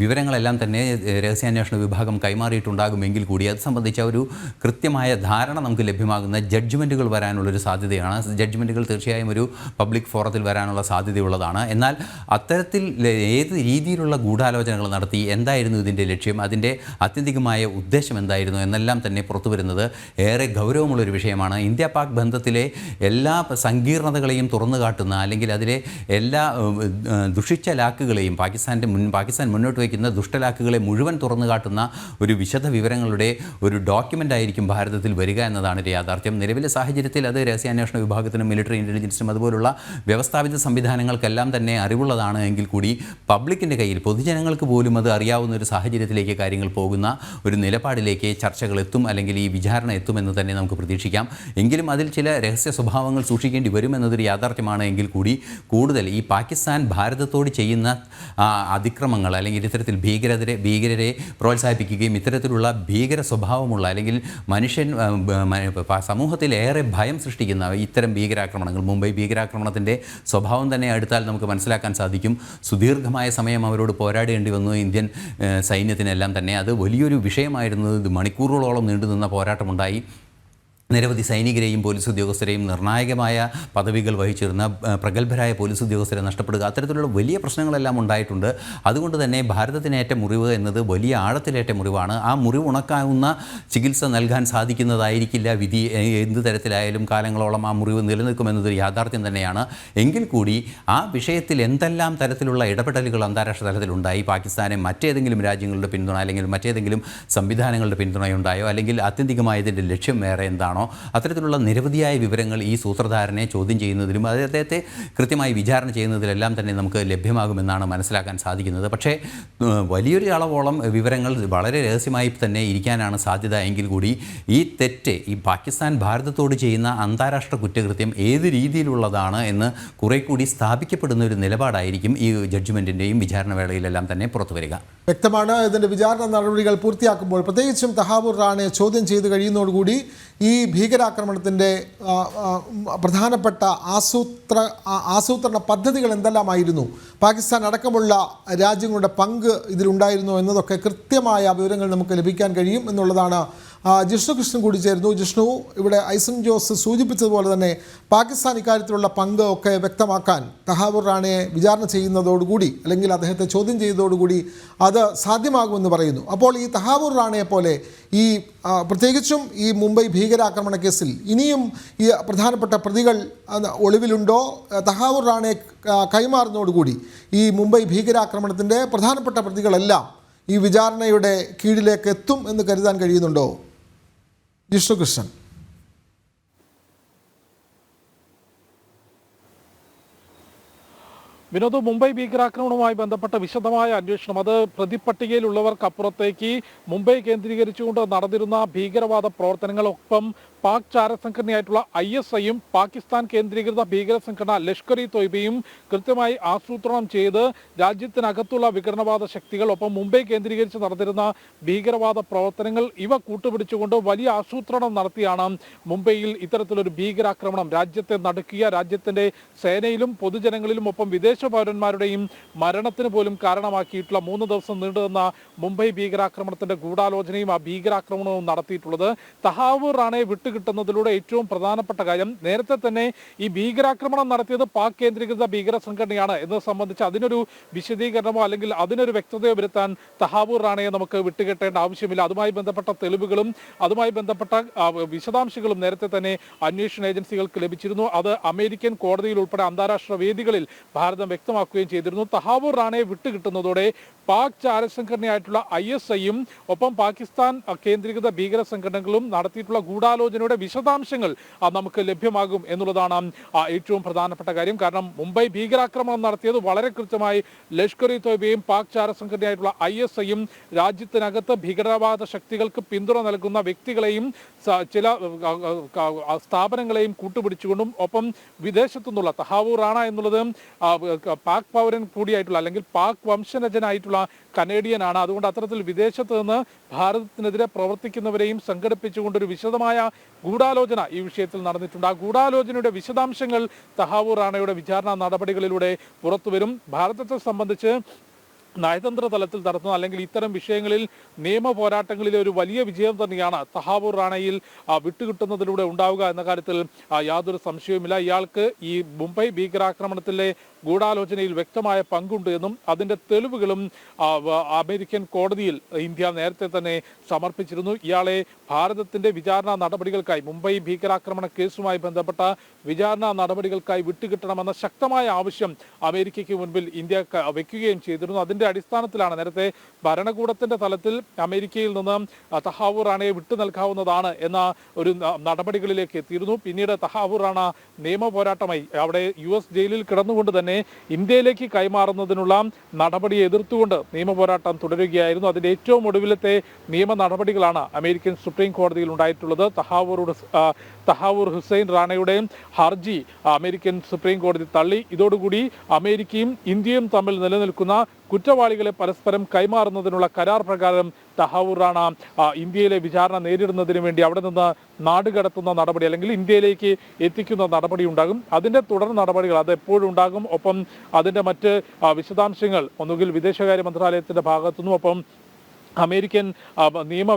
വിവരങ്ങളെല്ലാം തന്നെ രഹസ്യാന്വേഷണ വിഭാഗം കൈമാറിയിട്ടുണ്ടാകുമെങ്കിൽ കൂടി അത് സംബന്ധിച്ച ഒരു കൃത്യമായ ധാരണ നമുക്ക് ലഭ്യമാകുന്ന ജഡ്ജ്മെൻറ്റുകൾ വരാനുള്ളൊരു സാധ്യതയാണ്. ജഡ്ജ്മെൻറ്റുകൾ തീർച്ചയായും ഒരു പബ്ലിക് ഫോറത്തിൽ വരാനുള്ള സാധ്യതയുള്ളതാണ്. എന്നാൽ അത്തരത്തിൽ ഏത് രീതിയിലുള്ള ഗൂഢാലോചനകൾ നടത്തി, എന്തായിരുന്നു ഇതിൻ്റെ ലക്ഷ്യം, അതിൻ്റെ ആത്യന്തികമായ ഉദ്ദേശം എന്തായിരുന്നു എന്നെല്ലാം തന്നെ പുറത്തു വരുന്നത് ഏറെ ഗൗരവമുള്ളൊരു വിഷയമാണ്. ഇന്ത്യ പാക് ബന്ധത്തിലെ എല്ലാ സങ്കീർണതകളെയും തുറന്നു കാട്ടുന്ന അല്ലെങ്കിൽ അതിലെ എല്ലാ ദുഷിച്ച ലാക്കുകളെയും പാകിസ്ഥാൻ മുന്നോട്ട് വയ്ക്കുന്ന ദുഷ്ടലാക്കുകളെ മുഴുവൻ തുറന്നു കാട്ടുന്ന ഒരു വിശദ വിവരങ്ങളുടെ ഒരു ഡോക്യുമെൻ്റ് ആയിരിക്കും ഭാരതത്തിൽ വരിക എന്നതാണ് ഒരു യാഥാർത്ഥ്യം. നിലവിലെ സാഹചര്യത്തിൽ അത് രഹസ്യാന്വേഷണ വിഭാഗത്തിനും മിലിറ്ററി ഇൻ്റലിജൻസിനും അതുപോലുള്ള വ്യവസ്ഥാപിത സംവിധാനങ്ങൾക്കെല്ലാം തന്നെ അറിവുള്ളതാണ് എങ്കിൽ കൂടി പബ്ലിക്കിൻ്റെ കയ്യിൽ പൊതുജനങ്ങൾക്ക് പോലും അത് അറിയാവുന്ന ഒരു സാഹചര്യത്തിലേക്ക് കാര്യങ്ങൾ പോകുന്ന ഒരു നിലപാടിലേക്ക് ചർച്ചകൾ എത്തും അല്ലെങ്കിൽ ഈ വിചാരണ എത്തുമെന്ന് തന്നെ നമുക്ക് പ്രതീക്ഷിക്കാം. എങ്കിലും അതിൽ ചില രഹസ്യ സ്വഭാവങ്ങൾ സൂക്ഷിക്കേണ്ടി വരുമെന്നതൊരു യാഥാർത്ഥ്യമാണ്. എങ്കിൽ കൂടി കൂടുതൽ ഈ പാകിസ്ഥാൻ ഭാരതത്തോട് ചെയ്യുന്ന അതിക്രമങ്ങൾ അല്ലെങ്കിൽ ഇത്തരത്തിൽ ഭീകരരെ പ്രോത്സാഹിപ്പിക്കുകയും ഇത്തരത്തിലുള്ള ഭീകര സ്വഭാവമുള്ള അല്ലെങ്കിൽ സമൂഹത്തിൽ ഏറെ ഭയം സൃഷ്ടിക്കുന്ന ഇത്തരം ഭീകരാക്രമണങ്ങൾ, മുംബൈ ഭീകരാക്രമണത്തിൻ്റെ സ്വഭാവം തന്നെ എടുത്താൽ നമുക്ക് മനസ്സിലാക്കാൻ സാധിക്കും. സുദീർഘമായ സമയം അവരോട് പോരാടേണ്ടി വന്നു ഇന്ത്യൻ സൈന്യത്തിനെല്ലാം തന്നെ. അത് വലിയൊരു വിഷയമായിരുന്നു. ഇത് മണിക്കൂറുകളോളം നീണ്ടുനിന്ന പോരാട്ടമുണ്ടായി. നിരവധി സൈനികരെയും പോലീസ് ഉദ്യോഗസ്ഥരെയും നിർണായകമായ പദവികൾ വഹിച്ചിരുന്ന പ്രഗത്ഭരായ പോലീസ് ഉദ്യോഗസ്ഥരെ നഷ്ടപ്പെടുക, അത്തരത്തിലുള്ള വലിയ പ്രശ്നങ്ങളെല്ലാം ഉണ്ടായിട്ടുണ്ട്. അതുകൊണ്ട് തന്നെ ഭാരതത്തിനേറ്റ മുറിവ് എന്നത് വലിയ ആഴത്തിലേറ്റ മുറിവാണ്. ആ മുറിവ് ഉണക്കാവുന്ന ചികിത്സ നൽകാൻ സാധിക്കുന്നതായിരിക്കില്ല വിധി. എന്ത് തരത്തിലായാലും കാലങ്ങളോളം ആ മുറിവ് നിലനിൽക്കുമെന്നതൊരു യാഥാർത്ഥ്യം തന്നെയാണ്. എങ്കിൽ കൂടി ആ വിഷയത്തിൽ എന്തെല്ലാം തരത്തിലുള്ള ഇടപെടലുകൾ അന്താരാഷ്ട്ര തലത്തിലുണ്ടായി, പാകിസ്ഥാനെ മറ്റേതെങ്കിലും രാജ്യങ്ങളുടെ പിന്തുണ അല്ലെങ്കിൽ മറ്റേതെങ്കിലും സംവിധാനങ്ങളുടെ പിന്തുണയുണ്ടായോ അല്ലെങ്കിൽ ആത്യന്തികമായതിൻ്റെ ലക്ഷ്യം വേറെ എന്താണോ ആണോ, അത്തരത്തിലുള്ള നിരവധിയായ വിവരങ്ങൾ ഈ സൂത്രധാരനെ ചോദ്യം ചെയ്യുന്നതിലും അദ്ദേഹത്തെ കൃത്യമായി വിചാരണ ചെയ്യുന്നതിലെല്ലാം തന്നെ നമുക്ക് ലഭ്യമാകുമെന്നാണ് മനസ്സിലാക്കാൻ സാധിക്കുന്നത്. പക്ഷേ വലിയൊരു അളവോളം വിവരങ്ങൾ വളരെ രഹസ്യമായി തന്നെ ഇരിക്കാനാണ് സാധ്യത എങ്കിൽ കൂടി ഈ തെറ്റ്, ഈ പാകിസ്ഥാൻ ഭാരതത്തോട് ചെയ്യുന്ന അന്താരാഷ്ട്ര കുറ്റകൃത്യം ഏത് രീതിയിലുള്ളതാണ് എന്ന് കുറെ കൂടി സ്ഥാപിക്കപ്പെടുന്ന ഒരു നിലപാടായിരിക്കും ഈ ജഡ്ജ്മെൻറ്റിൻ്റെയും വിചാരണ വേളയിലെല്ലാം തന്നെ പുറത്തു വരിക. വ്യക്തമാണ്. ഇതിൻ്റെ വിചാരണ നടപടികൾ പൂർത്തിയാക്കുമ്പോൾ, പ്രത്യേകിച്ചും തഹാവൂർ റാണയെ ചോദ്യം ചെയ്ത് കഴിയുന്നതോടുകൂടി ഈ ഭീകരാക്രമണത്തിൻ്റെ പ്രധാനപ്പെട്ട ആസൂത്രണ പദ്ധതികൾ എന്തെല്ലാമായിരുന്നു, പാകിസ്ഥാൻ അടക്കമുള്ള രാജ്യങ്ങളുടെ പങ്ക് ഇതിലുണ്ടായിരുന്നു എന്നതൊക്കെ കൃത്യമായ വിവരങ്ങൾ നമുക്ക് ലഭിക്കാൻ കഴിയും എന്നുള്ളതാണ്. ജിഷ്ണു കൃഷ്ണൻ കൂടി ചേരുന്നു. ജിഷ്ണു, ഇവിടെ ഐസൻ ജോസ് സൂചിപ്പിച്ചതുപോലെ തന്നെ പാകിസ്ഥാൻ ഇക്കാര്യത്തിലുള്ള പങ്ക് ഒക്കെ വ്യക്തമാക്കാൻ തഹാവൂർ റാണയെ വിചാരണ ചെയ്യുന്നതോടുകൂടി, അല്ലെങ്കിൽ അദ്ദേഹത്തെ ചോദ്യം ചെയ്തതോടുകൂടി അത് സാധ്യമാകുമെന്ന് പറയുന്നു. അപ്പോൾ ഈ തഹാവൂർ റാണയെ പോലെ ഈ പ്രത്യേകിച്ചും ഈ മുംബൈ ഭീകരാക്രമണ കേസിൽ ഇനിയും ഈ പ്രധാനപ്പെട്ട പ്രതികൾ ഒളിവിലുണ്ടോ? തഹാവൂർ റാണയെ കൈമാറുന്നതോടുകൂടി ഈ മുംബൈ ഭീകരാക്രമണത്തിൻ്റെ പ്രധാനപ്പെട്ട പ്രതികളെല്ലാം ഈ വിചാരണയുടെ കീഴിലേക്ക് എത്തും എന്ന് കരുതാൻ കഴിയുന്നുണ്ടോ? ജിഷ്ണു കൃഷ്ണൻ. വിനോദ്, മുംബൈ ഭീകരാക്രമണവുമായി ബന്ധപ്പെട്ട വിശദമായ അന്വേഷണം അത് പ്രതിപ്പട്ടികയിലുള്ളവർക്കപ്പുറത്തേക്ക് മുംബൈ കേന്ദ്രീകരിച്ചുകൊണ്ട് നടന്നിരുന്ന ഭീകരവാദ പ്രവർത്തനങ്ങളൊപ്പം പാക് ചാരസംഘടനയായിട്ടുള്ള ISIയും പാകിസ്ഥാൻ കേന്ദ്രീകൃത ഭീകര സംഘടന ലഷ്കർ ഇ തോയ്ബയും കൃത്യമായി ആസൂത്രണം ചെയ്ത് രാജ്യത്തിനകത്തുള്ള വിഘടനവാദ ശക്തികൾ, ഒപ്പം മുംബൈ കേന്ദ്രീകരിച്ച് നടന്നിരുന്ന ഭീകരവാദ പ്രവർത്തനങ്ങൾ ഇവ കൂട്ടുപിടിച്ചുകൊണ്ട് വലിയ ആസൂത്രണം നടത്തിയാണ് മുംബൈയിൽ ഇത്തരത്തിലൊരു ഭീകരാക്രമണം രാജ്യത്തെ നടുക്കിയ, രാജ്യത്തിന്റെ സേനയിലും പൊതുജനങ്ങളിലും ഒപ്പം വിദേശ പൗരന്മാരുടെയും മരണത്തിന് പോലും കാരണമാക്കിയിട്ടുള്ള 3 ദിവസം നീണ്ടുനിന്ന മുംബൈ ഭീകരാക്രമണത്തിന്റെ ഗൂഢാലോചനയും ആ ഭീകരാക്രമണവും നടത്തിയിട്ടുള്ളത്. തഹാവൂർ റാണയെ കിട്ടുന്നതിലൂടെ ഏറ്റവും പ്രധാനപ്പെട്ട കാര്യം, നേരത്തെ തന്നെ ഈ ഭീകരാക്രമണം നടത്തിയത് പാക് കേന്ദ്രീകൃത ഭീകര സംഘടനയാണ് എന്നത് സംബന്ധിച്ച് അതിനൊരു വിശദീകരണമോ അല്ലെങ്കിൽ അതിനൊരു വ്യക്തതയോ വരുത്താൻ തഹാവൂർ റാണയെ നമുക്ക് വിട്ടുകെട്ടേണ്ട ആവശ്യമില്ല. അതുമായി ബന്ധപ്പെട്ട തെളിവുകളും അതുമായി ബന്ധപ്പെട്ട വിശദാംശങ്ങളും നേരത്തെ തന്നെ അന്വേഷണ ഏജൻസികൾക്ക് ലഭിച്ചിരുന്നു. അത് അമേരിക്കൻ കോടതിയിൽ ഉൾപ്പെടെ അന്താരാഷ്ട്ര വേദികളിൽ ഭാരതം വ്യക്തമാക്കുകയും ചെയ്തിരുന്നു. തഹാവൂർ റാണയെ വിട്ടുകിട്ടുന്നതോടെ പാക് ചാരസംഘടനയായിട്ടുള്ള ISIയും ഒപ്പം പാകിസ്ഥാൻ കേന്ദ്രീകൃത ഭീകര സംഘടനകളും നടത്തിയിട്ടുള്ള ഗൂഢാലോചനയുടെ വിശദാംശങ്ങൾ നമുക്ക് ലഭ്യമാകും എന്നുള്ളതാണ് ഏറ്റവും പ്രധാനപ്പെട്ട കാര്യം. കാരണം മുംബൈ ഭീകരാക്രമണം നടത്തിയത് വളരെ കൃത്യമായി ലഷ്കർ ഇ തോയ്ബയും പാക് ചാരസംഘടനയായിട്ടുള്ള ISIയും രാജ്യത്തിനകത്ത് ഭീകരവാദ ശക്തികൾക്ക് പിന്തുണ നൽകുന്ന വ്യക്തികളെയും ചില സ്ഥാപനങ്ങളെയും കൂട്ടുപിടിച്ചുകൊണ്ടും ഒപ്പം വിദേശത്തു നിന്നുള്ള തഹാവൂർ റാണ എന്നുള്ളത് പാക് പൗരൻ കൂടിയായിട്ടുള്ള അല്ലെങ്കിൽ പാക് വംശജനായിട്ടുള്ള കനേഡിയനാണ്. അതുകൊണ്ട് അത്തരത്തിൽ വിദേശത്ത് നിന്ന് ഭാരതത്തിനെതിരെ പ്രവർത്തിക്കുന്നവരെയും സംഘടിപ്പിച്ചുകൊണ്ടൊരു വിശദമായ ഗൂഢാലോചന ഈ വിഷയത്തിൽ നടന്നിട്ടുണ്ട്. ആ ഗൂഢാലോചനയുടെ വിശദാംശങ്ങൾ തഹാവൂർ റാണയുടെ വിചാരണ നടപടികളിലൂടെ പുറത്തുവരും. ഭാരതത്തെ സംബന്ധിച്ച് നയതന്ത്ര തലത്തിൽ നടത്തുന്ന അല്ലെങ്കിൽ ഇത്തരം വിഷയങ്ങളിൽ നിയമ പോരാട്ടങ്ങളിലെ ഒരു വലിയ വിജയം തന്നെയാണ് തഹാവൂർ റാണയിൽ വിട്ടുകിട്ടുന്നതിലൂടെ ഉണ്ടാവുക എന്ന കാര്യത്തിൽ യാതൊരു സംശയവുമില്ല. ഇയാൾക്ക് ഈ മുംബൈ ഭീകരാക്രമണത്തിലെ ഗൂഢാലോചനയിൽ വ്യക്തമായ പങ്കുണ്ട് എന്നും അതിൻ്റെ തെളിവുകളും അമേരിക്കൻ കോടതിയിൽ ഇന്ത്യ നേരത്തെ തന്നെ സമർപ്പിച്ചിരുന്നു. ഇയാളെ ഭാരതത്തിന്റെ വിചാരണ നടപടികൾക്കായി, മുംബൈ ഭീകരാക്രമണ കേസുമായി ബന്ധപ്പെട്ട വിചാരണ നടപടികൾക്കായി വിട്ടുകിട്ടണമെന്ന ശക്തമായ ആവശ്യം അമേരിക്കയ്ക്ക് മുൻപിൽ ഇന്ത്യ വയ്ക്കുകയും ചെയ്തിരുന്നു. അതിന്റെ അടിസ്ഥാനത്തിലാണ് നേരത്തെ ഭരണകൂടത്തിന്റെ തലത്തിൽ അമേരിക്കയിൽ നിന്ന് തഹാവൂർ റാണയെ വിട്ടു നൽകാവുന്നതാണ് എന്ന ഒരു നടപടികളിലേക്ക് എത്തിയിരുന്നു. പിന്നീട് തഹാവൂർ റാണ നിയമ പോരാട്ടമായി അവിടെ US ജയിലിൽ കിടന്നുകൊണ്ട് തന്നെ ഇന്ത്യയിലേക്ക് കൈമാറുന്നതിനുള്ള നടപടിയെ എതിർത്തുകൊണ്ട് നിയമ പോരാട്ടം തുടരുകയായിരുന്നു. അതിന്റെ ഏറ്റവും ഒടുവിലത്തെ നിയമ നടപടികളാണ് അമേരിക്കൻ സുപ്രീം കോടതിയിൽ ഉണ്ടായിട്ടുള്ളത്. തഹാവൂർ ഹുസൈൻ റാണയുടെ ഹർജി അമേരിക്കൻ സുപ്രീം കോടതി തള്ളി. ഇതോടുകൂടി അമേരിക്കയും ഇന്ത്യയും തമ്മിൽ നിലനിൽക്കുന്ന കുറ്റവാളികളെ പരസ്പരം കൈമാറുന്നതിനുള്ള കരാർ പ്രകാരം തഹാവൂർ റാണ ഇന്ത്യയിലെ വിചാരണ നേരിടുന്നതിന് വേണ്ടി അവിടെ നിന്ന് നാടുകടത്തുന്ന നടപടി അല്ലെങ്കിൽ ഇന്ത്യയിലേക്ക് എത്തിക്കുന്ന നടപടി ഉണ്ടാകും. അതിന്റെ തുടർ നടപടികൾ അത് എപ്പോഴും ഉണ്ടാകും. ഒപ്പം അതിന്റെ മറ്റ് വിശദാംശങ്ങൾ ഒന്നുകിൽ വിദേശകാര്യ മന്ത്രാലയത്തിന്റെ ഭാഗത്തുനിന്നും ഒപ്പം അമേരിക്കൻ നിയമ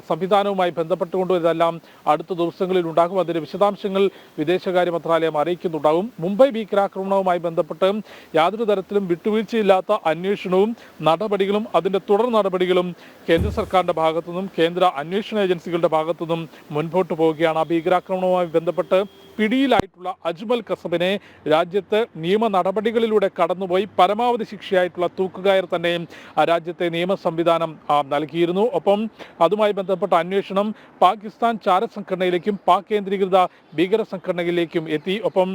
സംവിധാനവുമായി ബന്ധപ്പെട്ടുകൊണ്ട് ഇതെല്ലാം അടുത്ത ദിവസങ്ങളിൽ ഉണ്ടാകും. അതിന്റെ വിശദാംശങ്ങൾ വിദേശകാര്യ മന്ത്രാലയം അറിയിക്കുന്നുണ്ടാകും. മുംബൈ ഭീകരാക്രമണവുമായി ബന്ധപ്പെട്ട് യാതൊരു തരത്തിലും വിട്ടുവീഴ്ചയില്ലാത്ത അന്വേഷണവും നടപടികളും അതിന്റെ തുടർ നടപടികളും കേന്ദ്ര സർക്കാരിന്റെ ഭാഗത്തുനിന്നും കേന്ദ്ര അന്വേഷണ ഏജൻസികളുടെ ഭാഗത്തുനിന്നും മുൻപോട്ട് പോവുകയാണ്. ആ ഭീകരാക്രമണവുമായി ബന്ധപ്പെട്ട് പിടിയിലായിട്ടുള്ള അജ്മൽ കസബിനെ രാജ്യത്ത് നിയമ നടപടികളിലൂടെ കടന്നുപോയി പരമാവധി ശിക്ഷയായിട്ടുള്ള തൂക്കുകയർ തന്നെ രാജ്യത്തെ നിയമ സംവിധാനം നൽകിയിരുന്നു. ഒപ്പം അതുമായി ബന്ധപ്പെട്ട അന്വേഷണം പാകിസ്ഥാൻ ചാരസംഘടനയിലേക്കും പാക് കേന്ദ്രീകൃത ഭീകര സംഘടനയിലേക്കും എത്തി. ഒപ്പം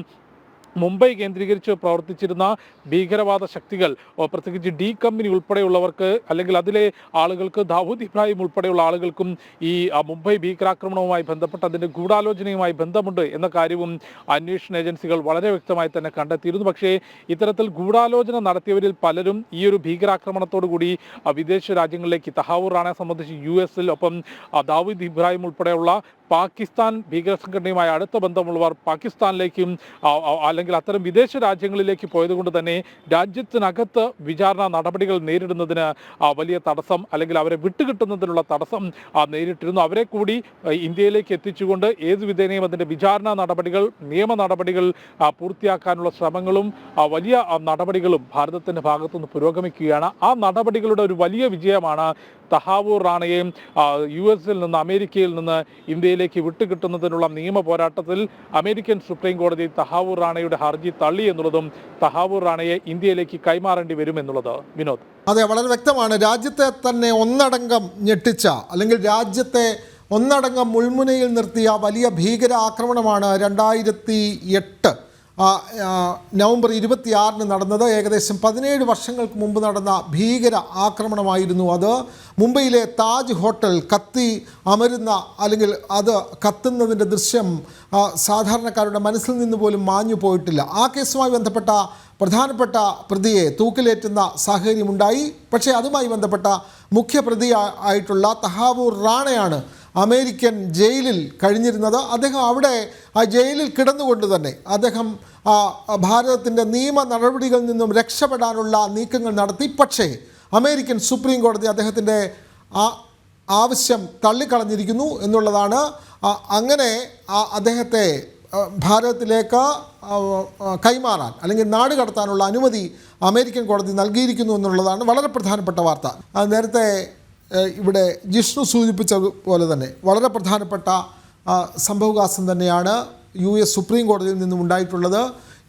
മുംബൈ കേന്ദ്രീകരിച്ച് പ്രവർത്തിച്ചിരുന്ന ഭീകരവാദ ശക്തികൾ, പ്രത്യേകിച്ച് ഡി കമ്പനി ഉൾപ്പെടെയുള്ളവർക്ക്, അല്ലെങ്കിൽ അതിലെ ആളുകൾക്ക്, ദാവൂദ് ഇബ്രാഹിം ഉൾപ്പെടെയുള്ള ആളുകൾക്കും ഈ മുംബൈ ഭീകരാക്രമണവുമായി ബന്ധപ്പെട്ട് അതിൻ്റെ ഗൂഢാലോചനയുമായി ബന്ധമുണ്ട് എന്ന കാര്യവും അന്വേഷണ ഏജൻസികൾ വളരെ വ്യക്തമായി തന്നെ കണ്ടെത്തിയിരുന്നു. പക്ഷേ ഇത്തരത്തിൽ ഗൂഢാലോചന നടത്തിയവരിൽ പലരും ഈ ഒരു ഭീകരാക്രമണത്തോടു കൂടി വിദേശ രാജ്യങ്ങളിലേക്ക്, തഹാവൂർ റാണയെ സംബന്ധിച്ച് US-ൽ, ഒപ്പം ദാവൂദ് ഇബ്രാഹിം ഉൾപ്പെടെയുള്ള പാകിസ്ഥാൻ ഭീകര സംഘടനയുമായി അടുത്ത ബന്ധമുള്ളവർ പാകിസ്ഥാനിലേക്കും അല്ലെങ്കിൽ അത്തരം വിദേശ രാജ്യങ്ങളിലേക്ക് പോയതുകൊണ്ട് തന്നെ രാജ്യത്തിനകത്ത് വിചാരണ നടപടികൾ നേരിടുന്നതിന് വലിയ തടസ്സം, അല്ലെങ്കിൽ അവരെ വിട്ടുകിട്ടുന്നതിനുള്ള തടസ്സം നേരിട്ടിരുന്നു. അവരെ കൂടി ഇന്ത്യയിലേക്ക് എത്തിച്ചുകൊണ്ട് ഏത് വിധേനയും അതിൻ്റെ വിചാരണ നടപടികൾ, നിയമ നടപടികൾ പൂർത്തിയാക്കാനുള്ള ശ്രമങ്ങളും വലിയ നടപടികളും ഭാരതത്തിൻ്റെ ഭാഗത്തുനിന്ന് പുരോഗമിക്കുകയാണ്. ആ നടപടികളുടെ ഒരു വലിയ വിജയമാണ് തഹാവൂർ റാണയെ US-ൽ നിന്ന്, അമേരിക്കയിൽ നിന്ന് ഇന്ത്യയിലേക്ക് വിട്ടുകിട്ടുന്നതിനുള്ള നിയമ പോരാട്ടത്തിൽ അമേരിക്കൻ സുപ്രീം കോടതി തഹാവൂർ റാണയുടെ ഹർജി തള്ളി എന്നുള്ളതും തഹാവൂർ റാണയെ ഇന്ത്യയിലേക്ക് കൈമാറേണ്ടി വരും എന്നുള്ളത്. വിനോദ്, അതെ, വളരെ വ്യക്തമാണ്. രാജ്യത്തെ തന്നെ ഒന്നടങ്കം ഞെട്ടിച്ച, അല്ലെങ്കിൽ രാജ്യത്തെ ഒന്നടങ്കം മുൾമുനയിൽ നിർത്തിയ വലിയ ഭീകര ആക്രമണമാണ് 2008 നവംബർ 26 നടന്നത്. ഏകദേശം 17 വർഷങ്ങൾക്ക് മുമ്പ് നടന്ന ഭീകര ആക്രമണമായിരുന്നു അത്. മുംബൈയിലെ താജ് ഹോട്ടൽ കത്തി അമരുന്ന, അല്ലെങ്കിൽ അത് കത്തുന്നതിൻ്റെ ദൃശ്യം സാധാരണക്കാരുടെ മനസ്സിൽ നിന്ന് പോലും മാഞ്ഞു പോയിട്ടില്ല. ആ കേസുമായി ബന്ധപ്പെട്ട പ്രധാനപ്പെട്ട പ്രതിയെ തൂക്കിലേറ്റുന്ന സാഹചര്യമുണ്ടായി. പക്ഷേ അതുമായി ബന്ധപ്പെട്ട മുഖ്യപ്രതി ആയിട്ടുള്ള തഹാവൂർ റാണയാണ് അമേരിക്കൻ ജയിലിൽ കഴിഞ്ഞിരുന്നത്. അദ്ദേഹം അവിടെ ആ ജയിലിൽ കിടന്നുകൊണ്ട് തന്നെ അദ്ദേഹം ഭാരതത്തിൻ്റെ നിയമ നടപടികളിൽ നിന്നും രക്ഷപ്പെടാനുള്ള നീക്കങ്ങൾ നടത്തി. പക്ഷേ അമേരിക്കൻ സുപ്രീം കോടതി അദ്ദേഹത്തിൻ്റെ ആവശ്യം തള്ളിക്കളഞ്ഞിരിക്കുന്നു എന്നുള്ളതാണ്. അങ്ങനെ അദ്ദേഹത്തെ ഭാരതത്തിലേക്ക് കൈമാറാൻ, അല്ലെങ്കിൽ നാട് കടത്താനുള്ള അനുമതി അമേരിക്കൻ കോടതി നൽകിയിരിക്കുന്നു എന്നുള്ളതാണ് വളരെ പ്രധാനപ്പെട്ട വാർത്ത. നേരത്തെ ഇവിടെ ജിഷ്ണു സൂചിപ്പിച്ച പോലെ തന്നെ വളരെ പ്രധാനപ്പെട്ട സംഭവവികാസം തന്നെയാണ് US സുപ്രീം കോടതിയിൽ നിന്നും ഉണ്ടായിട്ടുള്ളത്.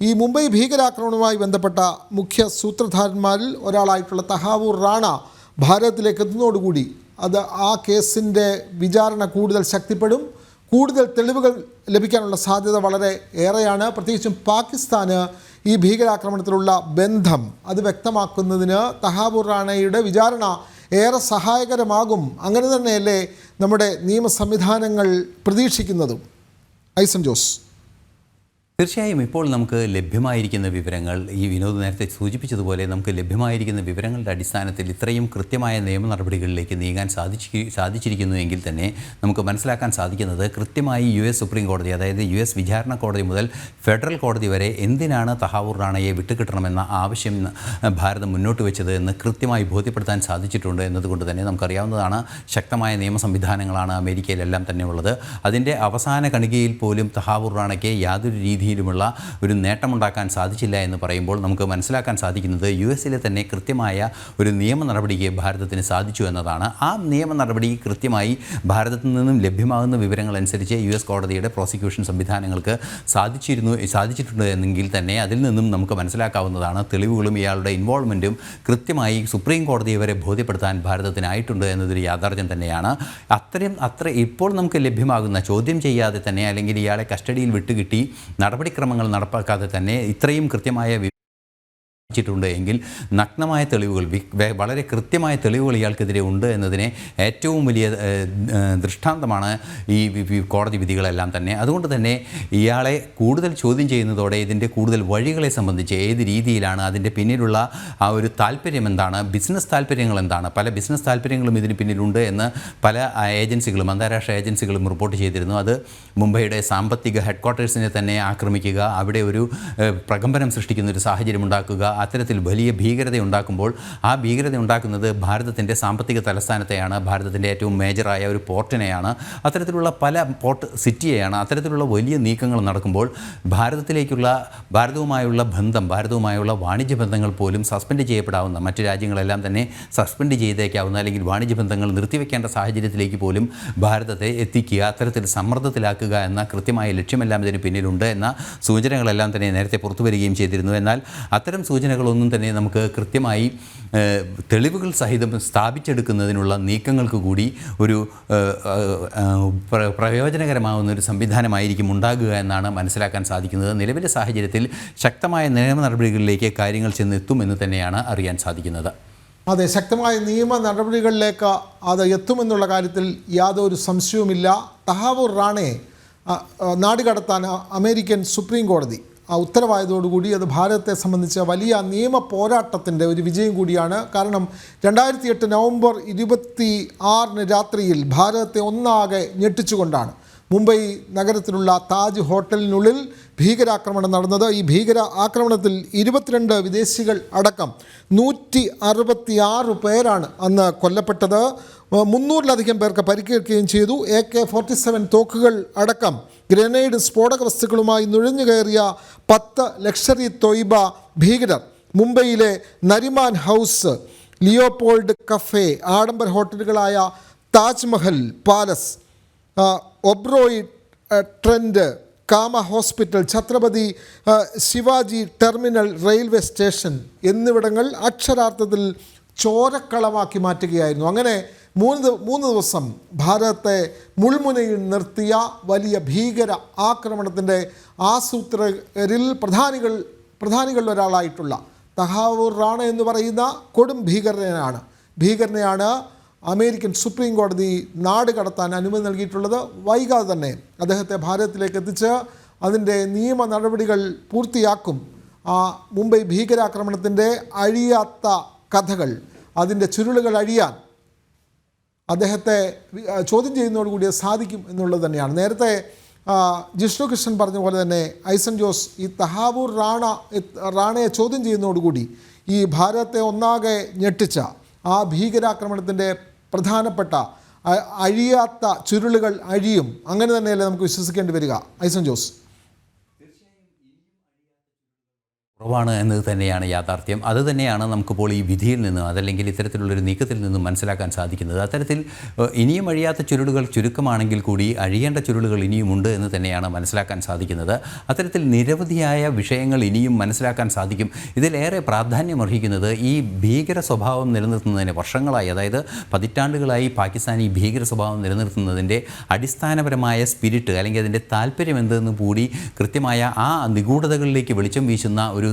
ഈ മുംബൈ ഭീകരാക്രമണവുമായി ബന്ധപ്പെട്ട മുഖ്യ സൂത്രധാരന്മാരിൽ ഒരാളായിട്ടുള്ള തഹാവൂർ റാണ ഭാരതത്തിലേക്ക് എത്തുന്നതോടുകൂടി ആ കേസിൻ്റെ വിചാരണ കൂടുതൽ ശക്തിപ്പെടും. കൂടുതൽ തെളിവുകൾ ലഭിക്കാനുള്ള സാധ്യത വളരെ ഏറെയാണ്. പ്രത്യേകിച്ചും പാകിസ്ഥാന് ഈ ഭീകരാക്രമണത്തിലുള്ള ബന്ധം അത് വ്യക്തമാക്കുന്നതിന് തഹാവൂർ റാണയുടെ വിചാരണ ഏറെ സഹായകരമാകും. അങ്ങനെ തന്നെയല്ലേ നമ്മുടെ നിയമ സംവിധാനങ്ങൾ പ്രതീക്ഷിക്കുന്നതും. ഐസൻ ജോസ്, തീർച്ചയായും ഇപ്പോൾ നമുക്ക് ലഭ്യമായിരിക്കുന്ന വിവരങ്ങൾ, ഈ വിനോദ് നേരത്തെ സൂചിപ്പിച്ചതുപോലെ നമുക്ക് ലഭ്യമായിരിക്കുന്ന വിവരങ്ങളുടെ അടിസ്ഥാനത്തിൽ ഇത്രയും കൃത്യമായ നിയമ നടപടികളിലേക്ക് നീങ്ങാൻ സാധിച്ചിരിക്കുന്നു എങ്കിൽ തന്നെ നമുക്ക് മനസ്സിലാക്കാൻ സാധിക്കുന്നത് കൃത്യമായി US സുപ്രീം കോടതി, അതായത് US വിചാരണ കോടതി മുതൽ ഫെഡറൽ കോടതി വരെ എന്തിനാണ് തഹാവൂർ റാണയെ വിട്ടുകിട്ടണമെന്ന ആവശ്യം ഭാരതം മുന്നോട്ട് വെച്ചത് എന്ന് കൃത്യമായി ബോധ്യപ്പെടുത്താൻ സാധിച്ചിട്ടുണ്ട് എന്നതുകൊണ്ട് തന്നെ നമുക്കറിയാവുന്നതാണ്. ശക്തമായ നിയമ സംവിധാനങ്ങളാണ് അമേരിക്കയിലെല്ലാം തന്നെ ഉള്ളത്. അതിൻ്റെ അവസാന കണികയിൽ പോലും തഹാവൂർ റാണയ്ക്ക് യാതൊരു രീതിയിലുമുള്ള ഒരു നേട്ടമുണ്ടാക്കാൻ സാധിച്ചില്ല എന്ന് പറയുമ്പോൾ നമുക്ക് മനസ്സിലാക്കാൻ സാധിക്കുന്നത് US-ലെ തന്നെ കൃത്യമായ ഒരു നിയമ നടപടിക്ക് ഭാരതത്തിന് സാധിച്ചു എന്നതാണ്. ആ നിയമ നടപടി കൃത്യമായി ഭാരതത്തിൽ നിന്നും ലഭ്യമാകുന്ന വിവരങ്ങൾ അനുസരിച്ച് US കോടതിയുടെ പ്രോസിക്യൂഷൻ സംവിധാനങ്ങൾക്ക് സാധിച്ചിട്ടുണ്ട് എന്നെങ്കിൽ തന്നെ അതിൽ നിന്നും നമുക്ക് മനസ്സിലാക്കാവുന്നതാണ് തെളിവുകളും ഇയാളുടെ ഇൻവോൾവ്മെൻറ്റും കൃത്യമായി സുപ്രീം കോടതിയെ വരെ ബോധ്യപ്പെടുത്താൻ ഭാരതത്തിനായിട്ടുണ്ട് എന്നതൊരു യാഥാർത്ഥ്യം തന്നെയാണ്. അത്ര ഇപ്പോൾ നമുക്ക് ലഭ്യമാകുന്ന, ചോദ്യം ചെയ്യാതെ തന്നെ അല്ലെങ്കിൽ ഇയാളെ കസ്റ്റഡിയിൽ വിട്ടുകിട്ടി നടപടിക്രമങ്ങൾ നടപ്പാക്കാതെ തന്നെ ഇത്രയും കൃത്യമായ ിട്ടുണ്ട് എങ്കിൽ നഗ്നമായ തെളിവുകൾ, വളരെ കൃത്യമായ തെളിവുകൾ ഇയാൾക്കെതിരെ ഉണ്ട് എന്നതിനെ ഏറ്റവും വലിയ ദൃഷ്ടാന്തമാണ് ഈ കോടതി വിധികളെല്ലാം തന്നെ. അതുകൊണ്ട് തന്നെ ഇയാളെ കൂടുതൽ ചോദ്യം ചെയ്യുന്നതോടെ ഇതിൻ്റെ കൂടുതൽ വഴികളെ സംബന്ധിച്ച്, ഏത് രീതിയിലാണ് അതിൻ്റെ പിന്നിലുള്ള ആ ഒരു താല്പര്യം എന്താണ്, ബിസിനസ് താല്പര്യങ്ങൾ എന്താണ്, പല ബിസിനസ് താല്പര്യങ്ങളും ഇതിന് പിന്നിലുണ്ട് എന്ന് പല ഏജൻസികളും, അന്താരാഷ്ട്ര ഏജൻസികളും റിപ്പോർട്ട് ചെയ്തിരുന്നു. അത് മുംബൈയുടെ സാമ്പത്തിക ഹെഡ്ക്വാർട്ടേഴ്സിനെ തന്നെ ആക്രമിക്കുക, അവിടെ ഒരു പ്രകമ്പനം സൃഷ്ടിക്കുന്ന ഒരു സാഹചര്യം ഉണ്ടാക്കുക, അത്തരത്തിൽ വലിയ ഭീകരത ഉണ്ടാക്കുമ്പോൾ ആ ഭീകരത ഉണ്ടാക്കുന്നത് ഭാരതത്തിൻ്റെ സാമ്പത്തിക തലസ്ഥാനത്തെയാണ്, ഭാരതത്തിൻ്റെ ഏറ്റവും മേജറായ ഒരു പോർട്ടിനെയാണ്, അത്തരത്തിലുള്ള പല പോർട്ട് സിറ്റിയെയാണ്. അത്തരത്തിലുള്ള വലിയ നീക്കങ്ങൾ നടക്കുമ്പോൾ ഭാരതവുമായുള്ള ബന്ധം, ഭാരതവുമായുള്ള വാണിജ്യ ബന്ധങ്ങൾ പോലും സസ്പെൻഡ് ചെയ്യപ്പെടാവുന്ന, മറ്റ് രാജ്യങ്ങളെല്ലാം തന്നെ സസ്പെൻഡ് ചെയ്തേക്കാവുന്ന അല്ലെങ്കിൽ വാണിജ്യ ബന്ധങ്ങൾ നിർത്തിവെക്കേണ്ട സാഹചര്യത്തിലേക്ക് പോലും ഭാരതത്തെ എത്തിക്കുക, അത്തരത്തിൽ സമ്മർദ്ദത്തിലാക്കുക എന്ന കൃത്യമായ ലക്ഷ്യമെല്ലാം ഇതിന് പിന്നിലുണ്ട് എന്ന സൂചനകളെല്ലാം തന്നെ നേരത്തെ പുറത്തു വരികയും ചെയ്തിരുന്നു. എന്നാൽ അത്തരം സൂചനകളൊന്നും തന്നെ നമുക്ക് കൃത്യമായി തെളിവുകൾ സഹിതം സ്ഥാപിച്ചെടുക്കുന്നതിനുള്ള നീക്കങ്ങൾക്ക് കൂടി ഒരു പ്രയോജനകരമാവുന്ന ഒരു സംവിധാനമായിരിക്കും ഉണ്ടാകുക എന്നാണ് മനസ്സിലാക്കാൻ സാധിക്കുന്നത്. നിലവിലെ സാഹചര്യത്തിൽ ശക്തമായ നിയമ നടപടികളിലേക്ക് കാര്യങ്ങൾ ചെന്നെത്തുമെന്ന് തന്നെയാണ് അറിയാൻ സാധിക്കുന്നത്. അതെ, ശക്തമായ നിയമ നടപടികളിലേക്ക് അത് എത്തുമെന്നുള്ള കാര്യത്തിൽ യാതൊരു സംശയവുമില്ല. തഹാവൂർ റാണയെ നാടുകടത്താൻ അമേരിക്കൻ സുപ്രീം കോടതി ഉത്തരവായതോടുകൂടി അത് ഭാരതത്തെ സംബന്ധിച്ച വലിയ നിയമ പോരാട്ടത്തിൻ്റെ ഒരു വിജയം കൂടിയാണ്. കാരണം 2008 നവംബർ 26 രാത്രിയിൽ ഭാരതത്തെ ഒന്നാകെ ഞെട്ടിച്ചുകൊണ്ടാണ് മുംബൈ നഗരത്തിലുള്ള താജ് ഹോട്ടലിനുള്ളിൽ ഭീകരാക്രമണം നടന്നത്. ഈ ഭീകര ആക്രമണത്തിൽ 22 വിദേശികൾ അടക്കം 166 പേരാണ് അന്ന് കൊല്ലപ്പെട്ടത്. 300-ലധികം പേർക്ക് പരിക്കേൽക്കുകയും ചെയ്തു. AK-47 തോക്കുകൾ അടക്കം ഗ്രനേഡ് സ്ഫോടക വസ്തുക്കളുമായി നുഴഞ്ഞു കയറിയ 10 ലക്ഷറി തൊയ്ബ ഭീകരർ മുംബൈയിലെ നരിമാൻ ഹൗസ്, ലിയോപോൾഡ് കഫേ, ആഡംബര ഹോട്ടലുകളായ Taj Mahal palace, Oberoi Trident, Cama hospital, Chhatrapati Shivaji terminal railway station എന്നിവിടങ്ങൾ അക്ഷരാർത്ഥത്തിൽ ചോരക്കളമാക്കി മാറ്റുകയായിരുന്നു. അങ്ങനെ മൂന്ന് ദിവസം ഭാരതത്തെ മുൾമുനയിൽ നിർത്തിയ വലിയ ഭീകര ആക്രമണത്തിൻ്റെ ആസൂത്രകരിൽ പ്രധാനികളിൽ ഒരാളായിട്ടുള്ള തഹാവൂർ റാണ എന്ന് പറയുന്ന കൊടും ഭീകരനെയാണ് അമേരിക്കൻ സുപ്രീം കോടതി നാട് കടത്താൻ അനുമതി നൽകിയിട്ടുള്ളത്. വൈകാതെ തന്നെ അദ്ദേഹത്തെ ഭാരതത്തിലേക്ക് എത്തിച്ച് അതിൻ്റെ നിയമ നടപടികൾ പൂർത്തിയാക്കും. മുംബൈ ഭീകരാക്രമണത്തിൻ്റെ അഴിയാത്ത കഥകൾ, അതിൻ്റെ ചുരുളുകൾ അഴിയാൻ അദ്ദേഹത്തെ ചോദ്യം ചെയ്യുന്നതോടുകൂടി സാധിക്കും എന്നുള്ളത് തന്നെയാണ്. നേരത്തെ ജിഷ്ണു കൃഷ്ണൻ പറഞ്ഞ പോലെ തന്നെ ഐസൻ ജോസ് ഈ തഹാവൂർ റാണയെ ചോദ്യം ചെയ്യുന്നതോടുകൂടി ഈ ഭാരതത്തെ ഒന്നാകെ ഞെട്ടിച്ച ആ ഭീകരാക്രമണത്തിൻ്റെ പ്രധാനപ്പെട്ട അഴിയാത്ത ചുരുളുകൾ അഴിയും. അങ്ങനെ തന്നെയല്ലേ നമുക്ക് വിശ്വസിക്കേണ്ടി വരിക ഐസൻ ജോസ്? കുറവാണ് എന്നത് തന്നെയാണ് യാഥാർത്ഥ്യം. അതുതന്നെയാണ് നമുക്കിപ്പോൾ ഈ വിധിയിൽ നിന്നും അതല്ലെങ്കിൽ ഇത്തരത്തിലുള്ളൊരു നീക്കത്തിൽ നിന്നും മനസ്സിലാക്കാൻ സാധിക്കുന്നത്. അത്തരത്തിൽ ഇനിയും അഴിയാത്ത ചുരുളുകൾ ചുരുക്കമാണെങ്കിൽ കൂടി അഴിയേണ്ട ചുരുളുകൾ ഇനിയുമുണ്ട് എന്ന് തന്നെയാണ് മനസ്സിലാക്കാൻ സാധിക്കുന്നത്. അത്തരത്തിൽ നിരവധിയായ വിഷയങ്ങൾ ഇനിയും മനസ്സിലാക്കാൻ സാധിക്കും. ഇതിലേറെ പ്രാധാന്യമർഹിക്കുന്നത് ഈ ഭീകര സ്വഭാവം നിലനിർത്തുന്നതിന് വർഷങ്ങളായി, അതായത് പതിറ്റാണ്ടുകളായി പാകിസ്ഥാൻ ഈ ഭീകര സ്വഭാവം നിലനിർത്തുന്നതിൻ്റെ അടിസ്ഥാനപരമായ സ്പിരിറ്റ് അല്ലെങ്കിൽ അതിൻ്റെ താല്പര്യം എന്തെന്ന് കൂടി കൃത്യമായ ആ നിഗൂഢതകളിലേക്ക് വെളിച്ചം വീശുന്ന ഒരു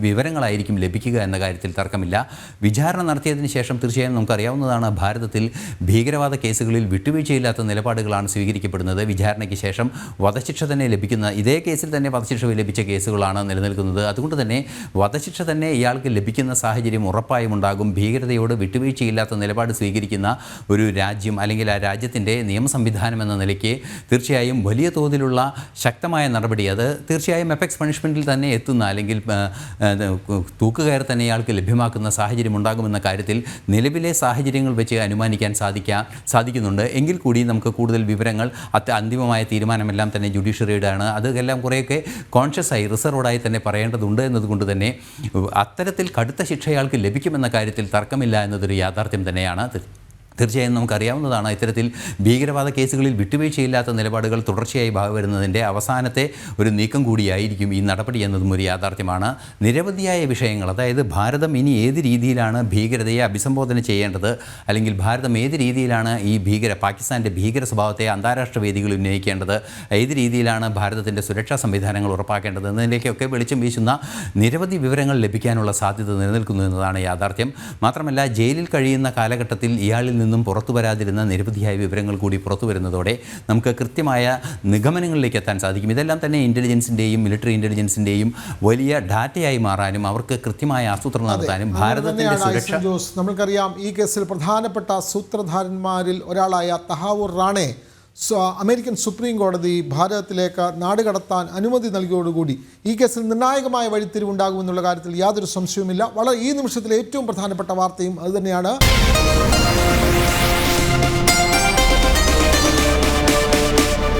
വിവരങ്ങളായിരിക്കും ലഭിക്കുക എന്ന കാര്യത്തിൽ തർക്കമില്ല. വിചാരണ നടത്തിയതിന് ശേഷം തീർച്ചയായും നമുക്കറിയാവുന്നതാണ്, ഭാരതത്തിൽ ഭീകരവാദ കേസുകളിൽ വിട്ടുവീഴ്ചയില്ലാത്ത നിലപാടുകളാണ് സ്വീകരിക്കപ്പെടുന്നത്. വിചാരണയ്ക്ക് ശേഷം വധശിക്ഷ തന്നെ ലഭിക്കുന്ന, ഇതേ കേസിൽ തന്നെ വധശിക്ഷ ലഭിച്ച കേസുകളാണ് നിലനിൽക്കുന്നത്. അതുകൊണ്ട് തന്നെ വധശിക്ഷ തന്നെ ഇയാൾക്ക് ലഭിക്കുന്ന സാഹചര്യം ഉറപ്പായും ഉണ്ടാകും. ഭീകരതയോട് വിട്ടുവീഴ്ചയില്ലാത്ത നിലപാട് സ്വീകരിക്കുന്ന ഒരു രാജ്യം അല്ലെങ്കിൽ ആ രാജ്യത്തിൻ്റെ നിയമ സംവിധാനം എന്ന നിലയ്ക്ക് തീർച്ചയായും വലിയ തോതിലുള്ള ശക്തമായ നടപടി, അത് തീർച്ചയായും എപെക്സ് പണിഷ്മെൻറ്റിൽ തന്നെ എത്തുന്ന അല്ലെങ്കിൽ തൂക്കുകയർ തന്നെ ഇയാൾക്ക് ലഭ്യമാക്കുന്ന സാഹചര്യം ഉണ്ടാകുമെന്ന കാര്യത്തിൽ നിലവിലെ സാഹചര്യങ്ങൾ വെച്ച് അനുമാനിക്കാൻ സാധിക്കുന്നുണ്ട്. എങ്കിൽ കൂടി നമുക്ക് കൂടുതൽ വിവരങ്ങൾ, അന്തിമമായ തീരുമാനമെല്ലാം തന്നെ ജുഡീഷ്യറിയുടെ ആണ്. അതെല്ലാം കുറേയൊക്കെ കോൺഷ്യസായി റിസർവ്ഡായി തന്നെ പറയേണ്ടതുണ്ട് എന്നതുകൊണ്ട് തന്നെ അത്തരത്തിൽ കടുത്ത ശിക്ഷ അയാൾക്ക് ലഭിക്കുമെന്ന കാര്യത്തിൽ തർക്കമില്ല എന്നതൊരു യാഥാർത്ഥ്യം തന്നെയാണ്. തീർച്ചയായും നമുക്കറിയാവുന്നതാണ്, ഇത്തരത്തിൽ ഭീകരവാദ കേസുകളിൽ വിട്ടുവീഴ്ചയില്ലാത്ത നിലപാടുകൾ തുടർച്ചയായി വരുന്നതിൻ്റെ അവസാനത്തെ ഒരു നീക്കം കൂടിയായിരിക്കും ഈ നടപടി എന്നതും ഒരു യാഥാർത്ഥ്യമാണ്. നിരവധിയായ വിഷയങ്ങൾ, അതായത് ഭാരതം ഇനി ഏത് രീതിയിലാണ് ഭീകരതയെ അഭിസംബോധന ചെയ്യേണ്ടത്, അല്ലെങ്കിൽ ഭാരതം ഏത് രീതിയിലാണ് ഈ പാകിസ്ഥാൻ്റെ ഭീകര സ്വഭാവത്തെ അന്താരാഷ്ട്ര വേദികളിൽ ഉന്നയിക്കേണ്ടത്, ഏത് രീതിയിലാണ് ഭാരതത്തിൻ്റെ സുരക്ഷാ സംവിധാനങ്ങൾ ഉറപ്പാക്കേണ്ടത് എന്നതിലേക്കൊക്കെ വെളിച്ചം വീശുന്ന നിരവധി വിവരങ്ങൾ ലഭിക്കാനുള്ള സാധ്യത നിലനിൽക്കുന്നു എന്നതാണ് യാഥാർത്ഥ്യം. മാത്രമല്ല, ജയിലിൽ കഴിയുന്ന കാലഘട്ടത്തിൽ ഇയാളിൽ നിന്നും പുറത്തു വരാതിരുന്ന നിരവധിയായ വിവരങ്ങൾ കൂടി പുറത്തു വരുന്നതോടെ നമുക്ക് കൃത്യമായ നിഗമനങ്ങളിലേക്ക് എത്താൻ സാധിക്കും. ഇതെല്ലാം തന്നെ ഇൻ്റലിജൻസിൻ്റെയും മിലിറ്ററി ഇൻ്റലിജൻസിൻ്റെയും വലിയ ഡാറ്റയായി മാറാനും അവർക്ക് കൃത്യമായ ആസൂത്രണം നടത്താനും ഭാരതത്തിൻ്റെ സുരക്ഷ. നമ്മൾക്കറിയാം, ഈ കേസിൽ പ്രധാനപ്പെട്ട സൂത്രധാരന്മാരിൽ ഒരാളായ തഹാവൂർ റാണയെ അമേരിക്കൻ സുപ്രീം കോടതി ഭാരതത്തിലേക്ക് നാടുകടത്താൻ അനുമതി നൽകിയോടുകൂടി ഈ കേസിൽ നിർണായകമായ വഴിത്തിരിവുണ്ടാകുമെന്നുള്ള കാര്യത്തിൽ യാതൊരു സംശയവുമില്ല. വളരെ ഈ നിമിഷത്തിലെ ഏറ്റവും പ്രധാനപ്പെട്ട വാർത്തയും അതുതന്നെയാണ്.